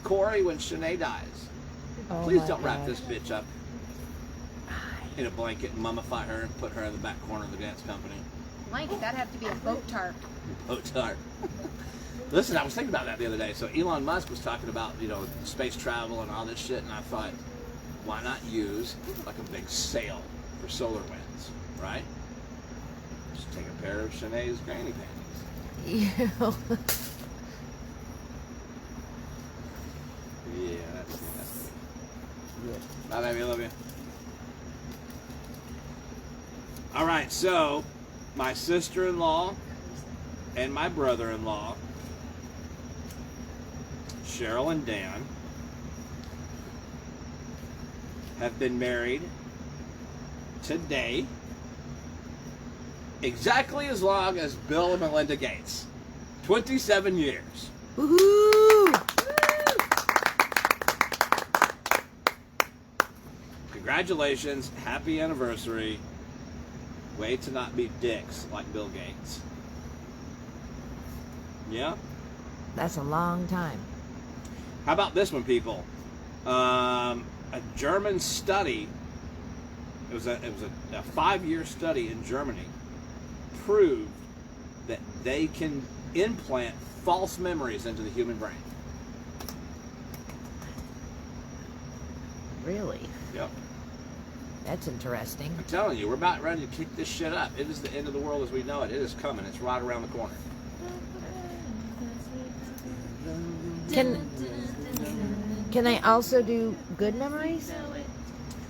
Corey, when Shanae dies, Oh please my don't wrap God. this bitch up in a blanket and mummify her and put her in the back corner of the dance company. Blanket, that'd have to be a boat tarp. Oh, darn. Listen, I was thinking about that the other day. So Elon Musk was talking about, space travel and all this shit, and I thought, why not use like a big sail for solar winds, right? Just take a pair of Shanae's granny panties. Ew. Yeah, that's good. Bye, baby. I love you. All right, so my sister-in-law and my brother-in-law, Cheryl and Dan, have been married today exactly as long as Bill and Melinda Gates. 27 years. Woohoo! Congratulations, happy anniversary. Way to not be dicks like Bill Gates. Yeah? That's a long time. How about this one, people? A German study, it was a 5-year study in Germany, proved that they can implant false memories into the human brain. Really? Yep. That's interesting. I'm telling you, we're about ready to kick this shit up. It is the end of the world as we know it. It is coming. It's right around the corner. Can I also do good memories?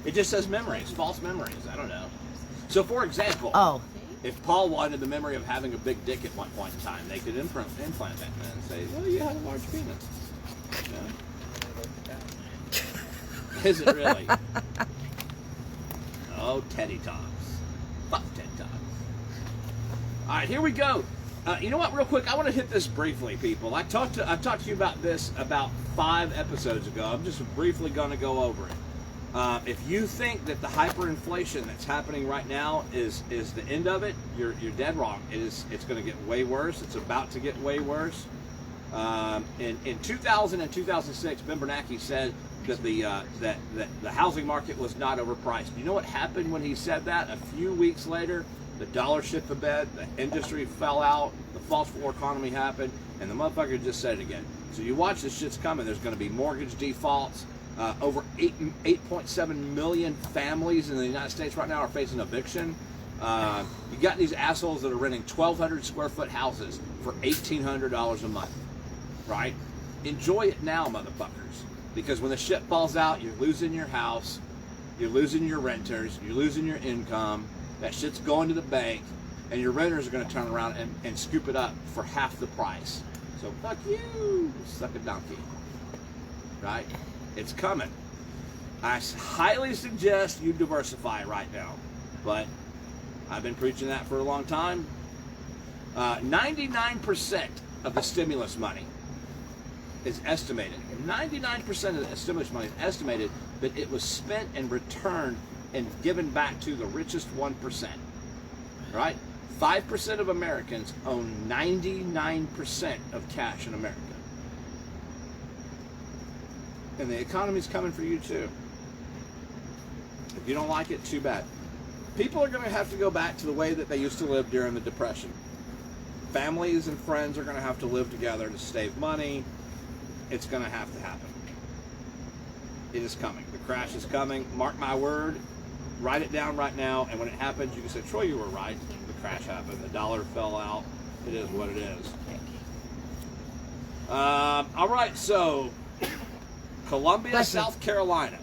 It just says memories, false memories. I don't know. So, for example, Oh, if Paul wanted the memory of having a big dick at one point in time, they could implant that and say, well, you have a large penis. Yeah. Is it really? Oh, Teddy Talks. Fuck Teddy Talks. All right, here we go. You know what? Real quick, I want to hit this briefly, people. I talked to you about this about 5 episodes ago. I'm just briefly going to go over it. If you think that the hyperinflation that's happening right now is the end of it, you're dead wrong. It's going to get way worse. It's about to get way worse. In 2000 and 2006, Ben Bernanke said that the housing market was not overpriced. You know what happened when he said that? A few weeks later, the dollar shit the bed, the industry fell out, the false war economy happened, and the motherfucker just said it again. So you watch this shit's coming. There's going to be mortgage defaults. Over 8.7 million families in the United States right now are facing eviction. You got these assholes that are renting 1,200 square foot houses for $1,800 a month, right? Enjoy it now, motherfuckers. Because when the shit falls out, you're losing your house, you're losing your renters, you're losing your income, that shit's going to the bank, and your renters are going to turn around and scoop it up for half the price. So fuck you, suck a donkey. Right? It's coming. I highly suggest you diversify right now. but I've been preaching that for a long time. 99% of the stimulus money is estimated. 99% of the stimulus money is estimated that it was spent and returned and given back to the richest 1%. Right? 5% of Americans own 99% of cash in America. And the economy's coming for you too. If you don't like it, too bad. People are going to have to go back to the way that they used to live during the Depression. Families and friends are going to have to live together to save money. It's going to have to happen. It is coming. The crash is coming. Mark my word. Write it down right now. And when it happens, you can say, Troy, you were right. The crash happened. The dollar fell out. It is what it is. All right. So, Columbia, South Carolina.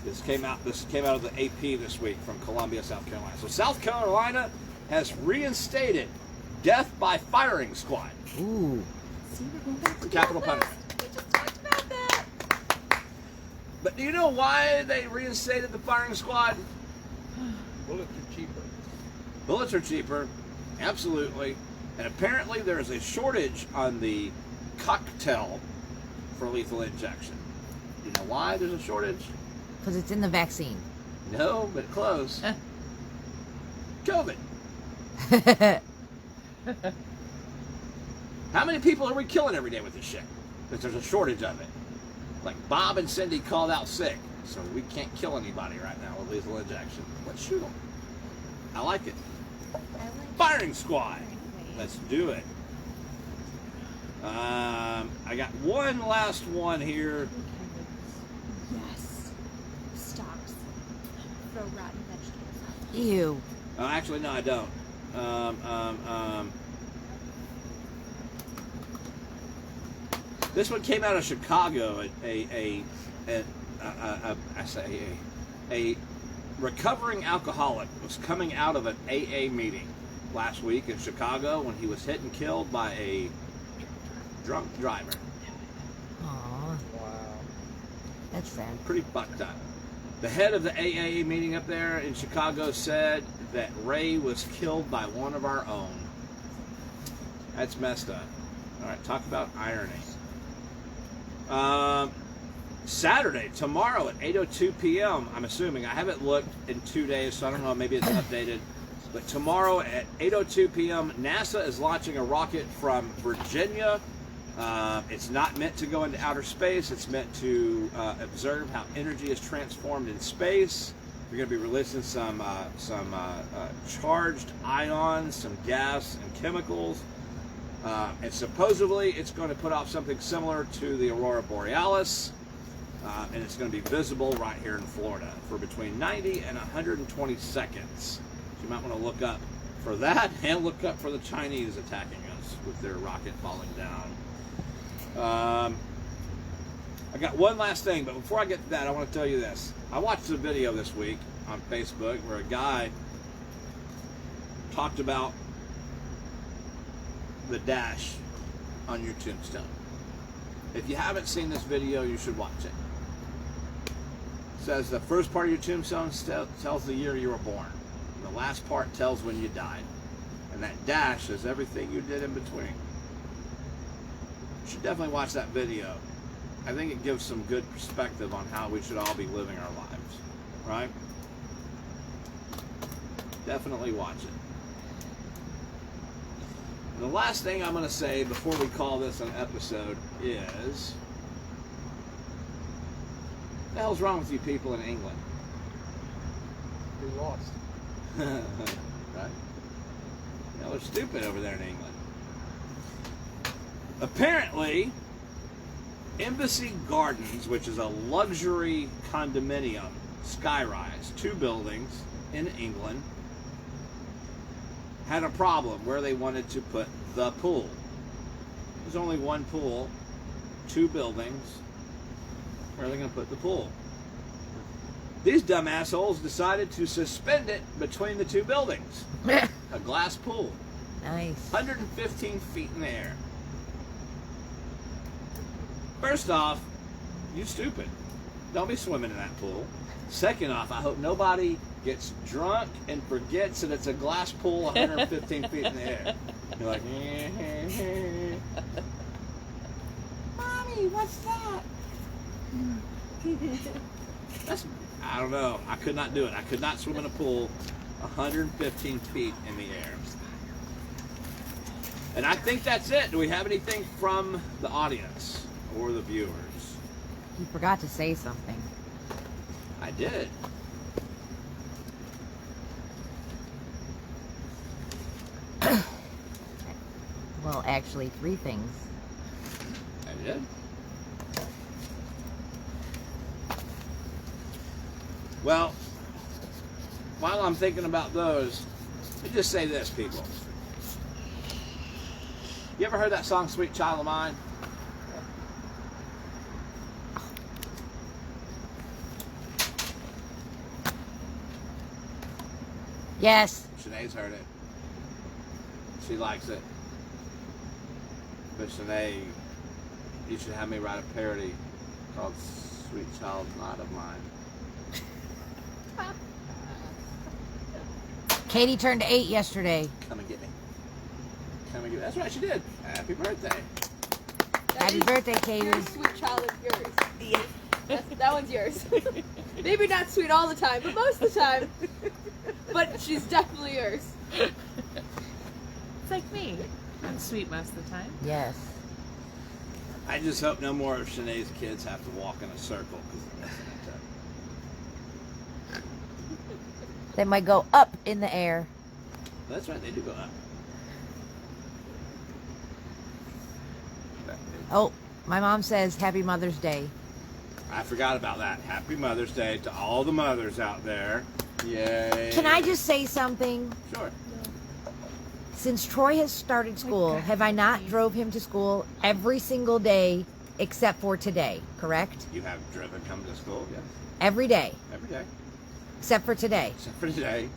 This came out of the AP this week from Columbia, South Carolina. So South Carolina has reinstated death by firing squad. Ooh. For capital punishment. We just talked about that. But do you know why they reinstated the firing squad? Bullets are cheaper. Bullets are cheaper, absolutely. And apparently there is a shortage on the cocktail for lethal injection. Do you know why there's a shortage? Because it's in the vaccine. No, but close. COVID. How many people are we killing every day with this shit? Because there's a shortage of it. Like Bob and Cindy called out sick, so we can't kill anybody right now with lethal injection. Let's shoot them. I like it. Firing squad. Let's do it. I got one last one here. Yes. Stocks. Throw rotten vegetables out. Ew. Oh, actually, no, I don't. This one came out of Chicago. A recovering alcoholic was coming out of an AA meeting last week in Chicago when he was hit and killed by a drunk driver. Aw. Wow. That's sad. Pretty fucked up. The head of the AA meeting up there in Chicago said that Ray was killed by one of our own. That's messed up. All right, talk about irony. Saturday, tomorrow at 8:02 p.m., I'm assuming. I haven't looked in 2 days, so I don't know, maybe it's updated. But tomorrow at 8:02 p.m., NASA is launching a rocket from Virginia. It's not meant to go into outer space. It's meant to observe how energy is transformed in space. You're going to be releasing some charged ions, some gas and chemicals. And supposedly it's going to put off something similar to the Aurora Borealis. And it's going to be visible right here in Florida for between 90 and 120 seconds. So you might want to look up for that and look up for the Chinese attacking us with their rocket falling down. I got one last thing, but before I get to that, I want to tell you this. I watched a video this week on Facebook where a guy talked about the dash on your tombstone. If you haven't seen this video, you should watch it. It says the first part of your tombstone tells the year you were born. And the last part tells when you died. And that dash is everything you did in between. You should definitely watch that video. I think it gives some good perspective on how we should all be living our lives. Right? Definitely watch it. And the last thing I'm going to say before we call this an episode is, what the hell's wrong with you people in England? They lost. Right? Y'all are stupid over there in England. Apparently, Embassy Gardens, which is a luxury condominium, skyrise, 2 buildings in England, had a problem where they wanted to put the pool. There's only one pool, 2 buildings. Where are they going to put the pool? These dumb assholes decided to suspend it between the 2 buildings. A glass pool. Nice. 115 feet in the air. First off, you stupid. Don't be swimming in that pool. Second off, I hope nobody gets drunk and forgets that it's a glass pool 115 feet in the air. You're like, Mommy, what's that? I don't know. I could not do it. I could not swim in a pool 115 feet in the air. And I think that's it. Do we have anything from the audience or the viewers? You forgot to say something. I did. Well, actually, 3 things. I did. Well, while I'm thinking about those, let me just say this, people. You ever heard that song, Sweet Child of Mine? Yes. Sinead's heard it. She likes it. But Sinead, you should have me write a parody called Sweet Child Not of Mine. Katie turned 8 yesterday. Come and get me. Come and get me. That's right, she did. Happy birthday. Happy birthday, Katie. Your sweet child is yours. Yeah. That one's yours. Maybe not sweet all the time, but most of the time. But she's definitely yours. It's like me. I'm sweet most of the time. Yes. I just hope no more of Sinead's kids have to walk in a circle. 'Cause They might go up in the air. that's right, they do go up. Oh, my mom says Happy Mother's Day. I forgot about that. Happy Mother's Day to all the mothers out there. Yay. Can I just say something? Sure. Since Troy has started school, have I not drove him to school every single day except for today, correct? You have driven him to school, yes. Every day, Every day. except for today. Except for today.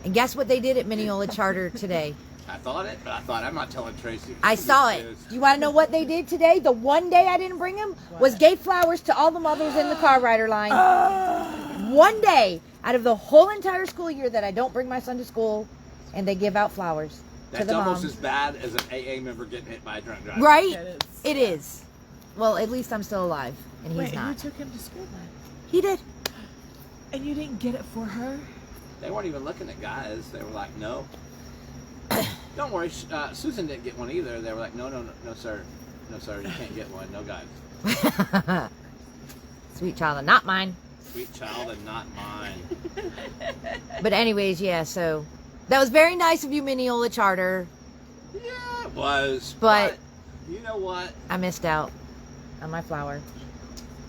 And guess what they did at Mineola Charter today? I thought it, but I thought I'm not telling Tracy. I saw it. You want to know what they did today? The one day I didn't bring him was gave flowers to all the mothers in the car rider line. One day out of the whole entire school year that I don't bring my son to school, and they give out flowers to That's the almost moms. as bad as an AA member getting hit by a drunk driver. Right? That is. It is. Well, at least I'm still alive, and he's Wait, who not. took him to school then? He did. And you didn't get it for her? They weren't even looking at guys. They were like, no. Don't worry, Susan didn't get one either. They were like, no, sir. No, sir, you can't get one. No guys. Sweet child, and not mine. Sweet child and not mine. But anyways, yeah, so that was very nice of you, Mineola Charter. Yeah, it was. But you know what? I missed out on my flower.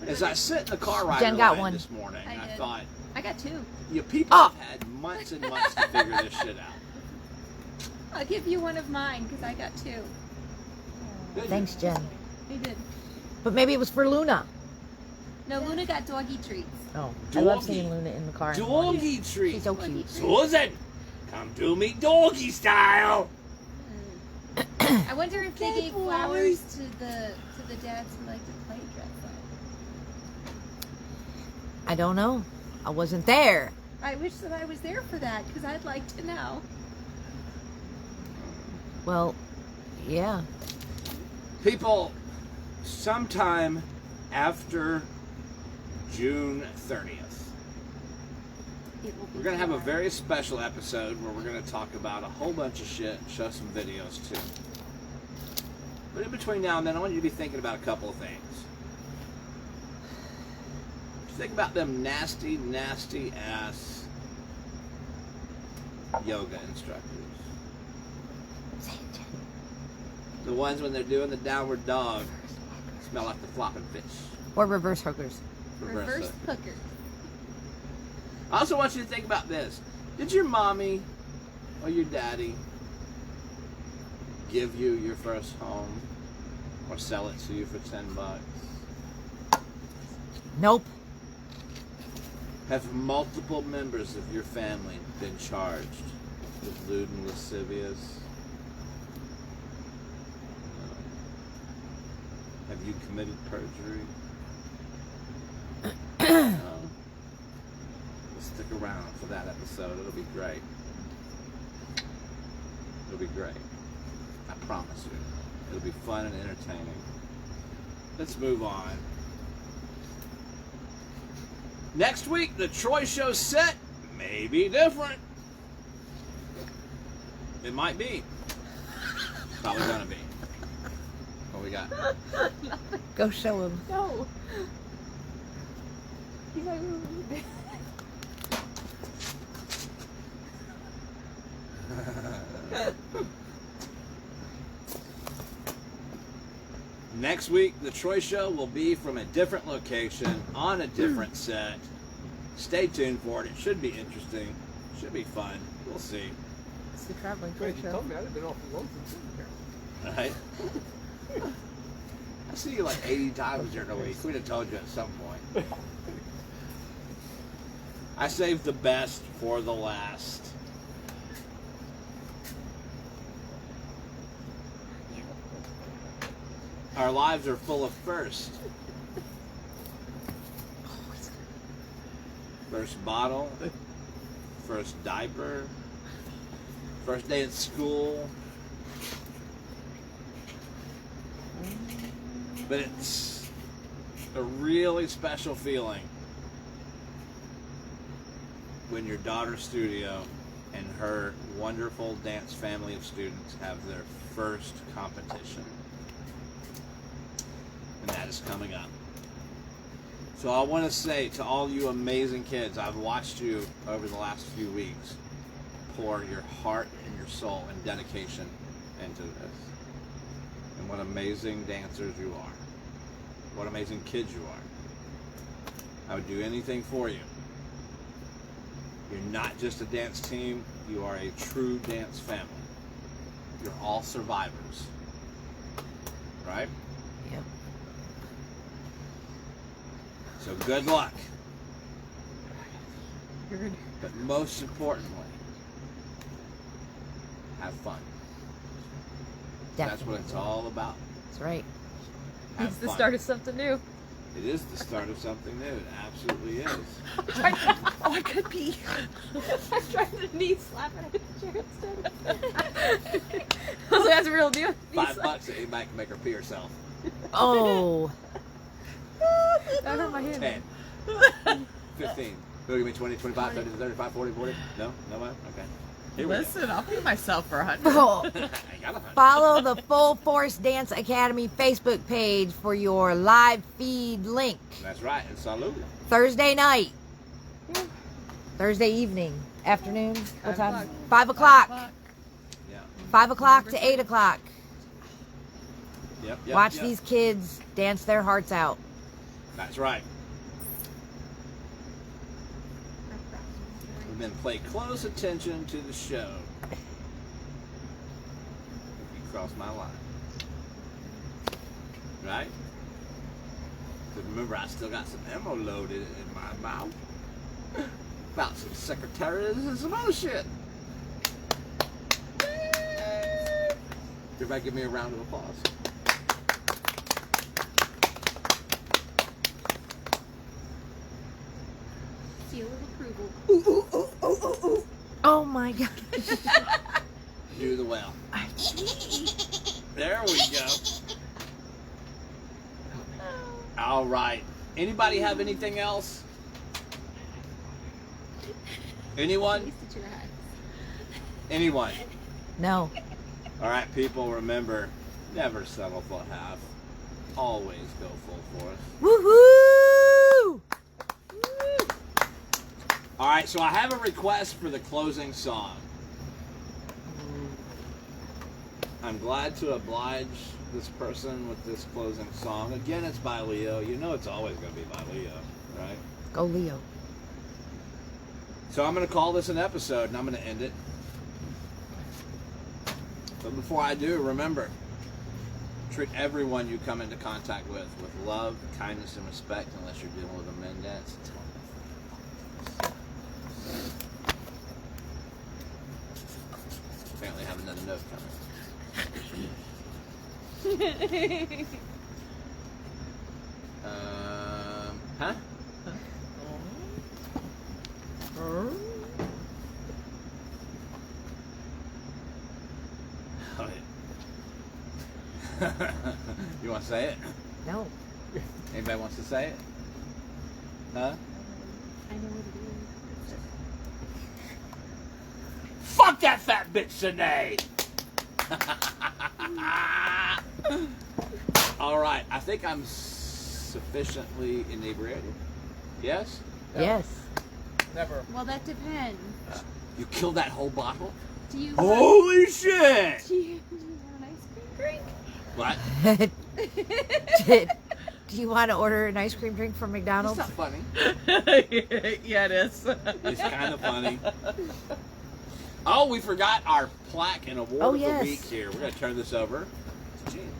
As I sit in the car ride Jen got line one. this morning, I I did. thought, I got 2. you people Oh. have had months and months to figure this shit out. I'll give you one of mine because I got 2. Did you? Thanks, Jen. I did. But maybe it was for Luna. No, Luna got doggy treats. Oh, I love Doggy. seeing Luna in the car. in the morning. Doggy treat. She's so cute. Susan, come do me doggy style. I wonder if they gave flowers to the dads who like to play dress up. I don't know. I wasn't there. I wish that I was there for that because I'd like to know. Well, yeah. People, sometime after June 30th, we're going to have a very special episode where we're going to talk about a whole bunch of shit and show some videos too. But in between now and then, I want you to be thinking about a couple of things. Just think about them nasty, nasty ass yoga instructors. The ones when they're doing the downward dog smell like the flopping fish. Or reverse hookers. Reverse hook. hooker. I also want you to think about this. Did your mommy or your daddy give you your first home or sell it to you for $10? Nope. Have multiple members of your family been charged with lewd and lascivious? Have you committed perjury? stick around for that episode. It'll be great. It'll be great. I promise you. It'll be fun and entertaining. Let's move on. Next week, the Troy Show set may be different. It might be. Probably gonna be. What we got? Go show him. No. He's like, Next week, the Troy Show will be from a different location, on a different set. Stay tuned for it. It should be interesting. Should be fun. We'll see. It's the traveling Wait, Troy you show. told me I'd have been off the loads and sitting here. Right? I see you like 80 times during the week. We'd have told you at some point. I saved the best for the last. Our lives are full of first. First bottle, first diaper, first day at school. But it's a really special feeling when your daughter's studio and her wonderful dance family of students have their first competition. And that is coming up. So I want to say to all you amazing kids, I've watched you over the last few weeks pour your heart and your soul and dedication into this. And what amazing dancers you are. What amazing kids you are. I would do anything for you. You're not just a dance team, you are a true dance family. You're all survivors. Right? Yep. So good luck. But most importantly, have fun. That's what it's all about. That's right. Have It's the fun. start of something new. It is the start of something new. It absolutely is. Oh, I could pee. I'm trying to knee slap it at the chair instead. I was like, that's a real deal. $5 that anybody can make her pee herself. Oh. That hurt my hand. 10. 15. Who give me 20, 25, 30, 35, 40, 40? No? No one? Okay. Here we go. Listen, I'll pee myself for 100. Oh. I got 100. Follow the Full Force Dance Academy Facebook page for your live feed link. That's right. And salute. Thursday night. Thursday evening. Afternoon. What 5 time? o'clock. 5 o'clock. Yeah. 5 o'clock to 8 o'clock. Yep. Watch these kids dance their hearts out. That's right. And then pay close attention to the show. If you cross my line. Right? Because remember, I still got some ammo loaded in my mouth. About some secretaries and some other shit. Everybody give me a round of applause. Seal of approval. Oh my God. Do the well. There we go. All right. Anybody have anything else? Anyone? Anyone? No. All right, people, remember, never settle for half. Always go full force. Woohoo! All right, so I have a request for the closing song. I'm glad to oblige this person with this closing song. Again, it's by Leo. You know it's always going to be by Leo, right? Go Leo. So I'm going to call this an episode, and I'm going to end it. But before I do, remember, treat everyone you come into contact with love, kindness, and respect, unless you're dealing with a men dance. Apparently I have another note coming. Huh? You want to say it? No. Anybody wants to say it? Huh? I know what it is. Fuck that fat bitch, Sinead! All right, I think I'm sufficiently inebriated. Yes? Yes. Never. Well, that depends. You killed that whole bottle? Do you? Holy shit! Do you want an ice cream drink? What? Do you want to order an ice cream drink from It's McDonald's? not funny. Yeah, it is. It's kind of funny. Oh, we forgot our plaque and award Oh, of yes. the week here. We're going to turn this over to Gene.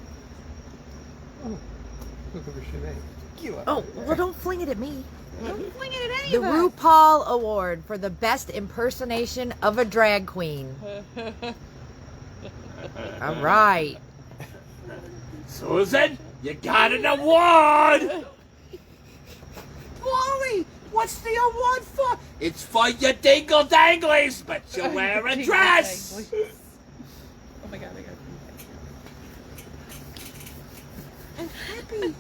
Looking for Sinead. Tequila. Oh, well, don't fling it at me. Don't fling it at any The of us. RuPaul Award for the best impersonation of a drag queen. All right. Susan, you got an award! Wally, what's the award for? It's for your dingle danglies, but you wear a dress! Oh my god, I got I'm happy.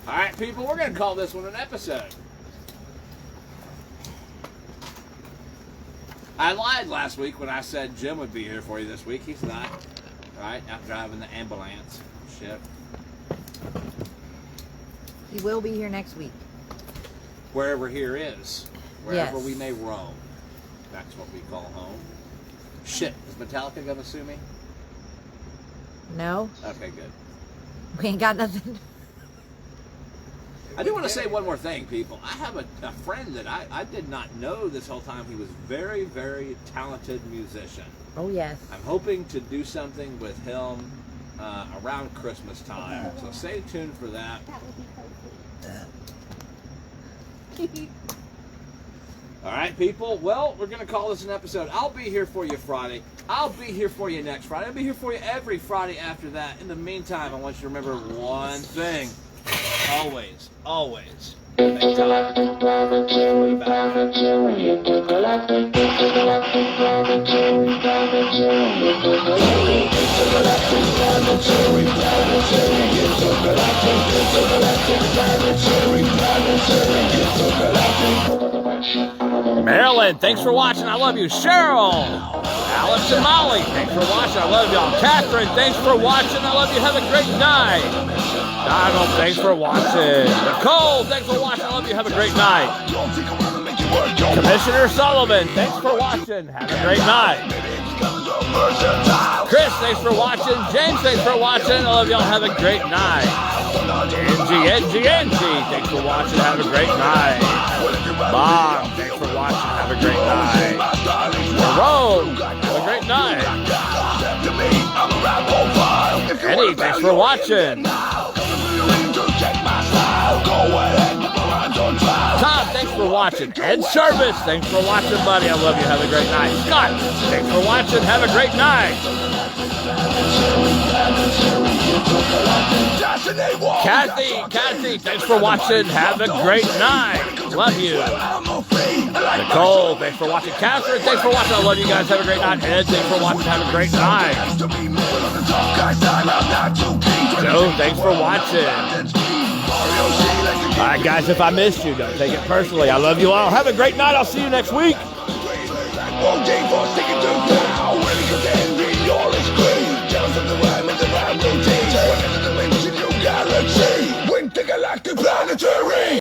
All right, people, we're going to call this one an episode. I lied last week when I said Jim would be here for you this week. He's not. All right, out driving the ambulance. Shit. He will be here next week. Wherever here is. Wherever Yes. we may roam. That's what we call home. Shit, is Metallica going to sue me? No? Okay, good. We ain't got nothing. I do want to say one more thing, people. I have a friend that I did not know this whole time. He was very, very talented musician. Oh, yes. I'm hoping to do something with him around Christmas time. So stay tuned for that. That would be All right, people. Well, we're going to call this an episode. I'll be here for you Friday. I'll be here for you next Friday. I'll be here for you every Friday after that. In the meantime, I want you to remember one thing. Always, always. Make time for the back. Marilyn, thanks for watching. I love you. Cheryl, Alex and Molly, thanks for watching. I love y'all. Catherine, thanks for watching. I love you. Have a great night. Donald, thanks for watching. Nicole, thanks for watching. I love you. Have a great night. Commissioner Sullivan, thanks for watching. Have a great night. Chris, thanks for watching. James, thanks for watching. I love y'all. Have a great night. Angie, thanks for watching. Have a great night. Bob, thanks for watching. Have a great night. Jerome, have a great night. Eddie, thanks for watching. Tom, thanks for watching. Ed Service, thanks for watching, buddy. I love you. Have a great night. Scott, thanks for watching. Have a great night. Kathy, thanks for watching. Have a great night. Love you. Nicole, thanks for watching. Catherine, thanks for watching. I love you guys. Have a great night. Ed, thanks for watching. Have a great night. Joe, thanks for watching. All right, guys, if I missed you, don't take it personally. I love you all. Have a great night. I'll see you next week. Intergalactic planetary.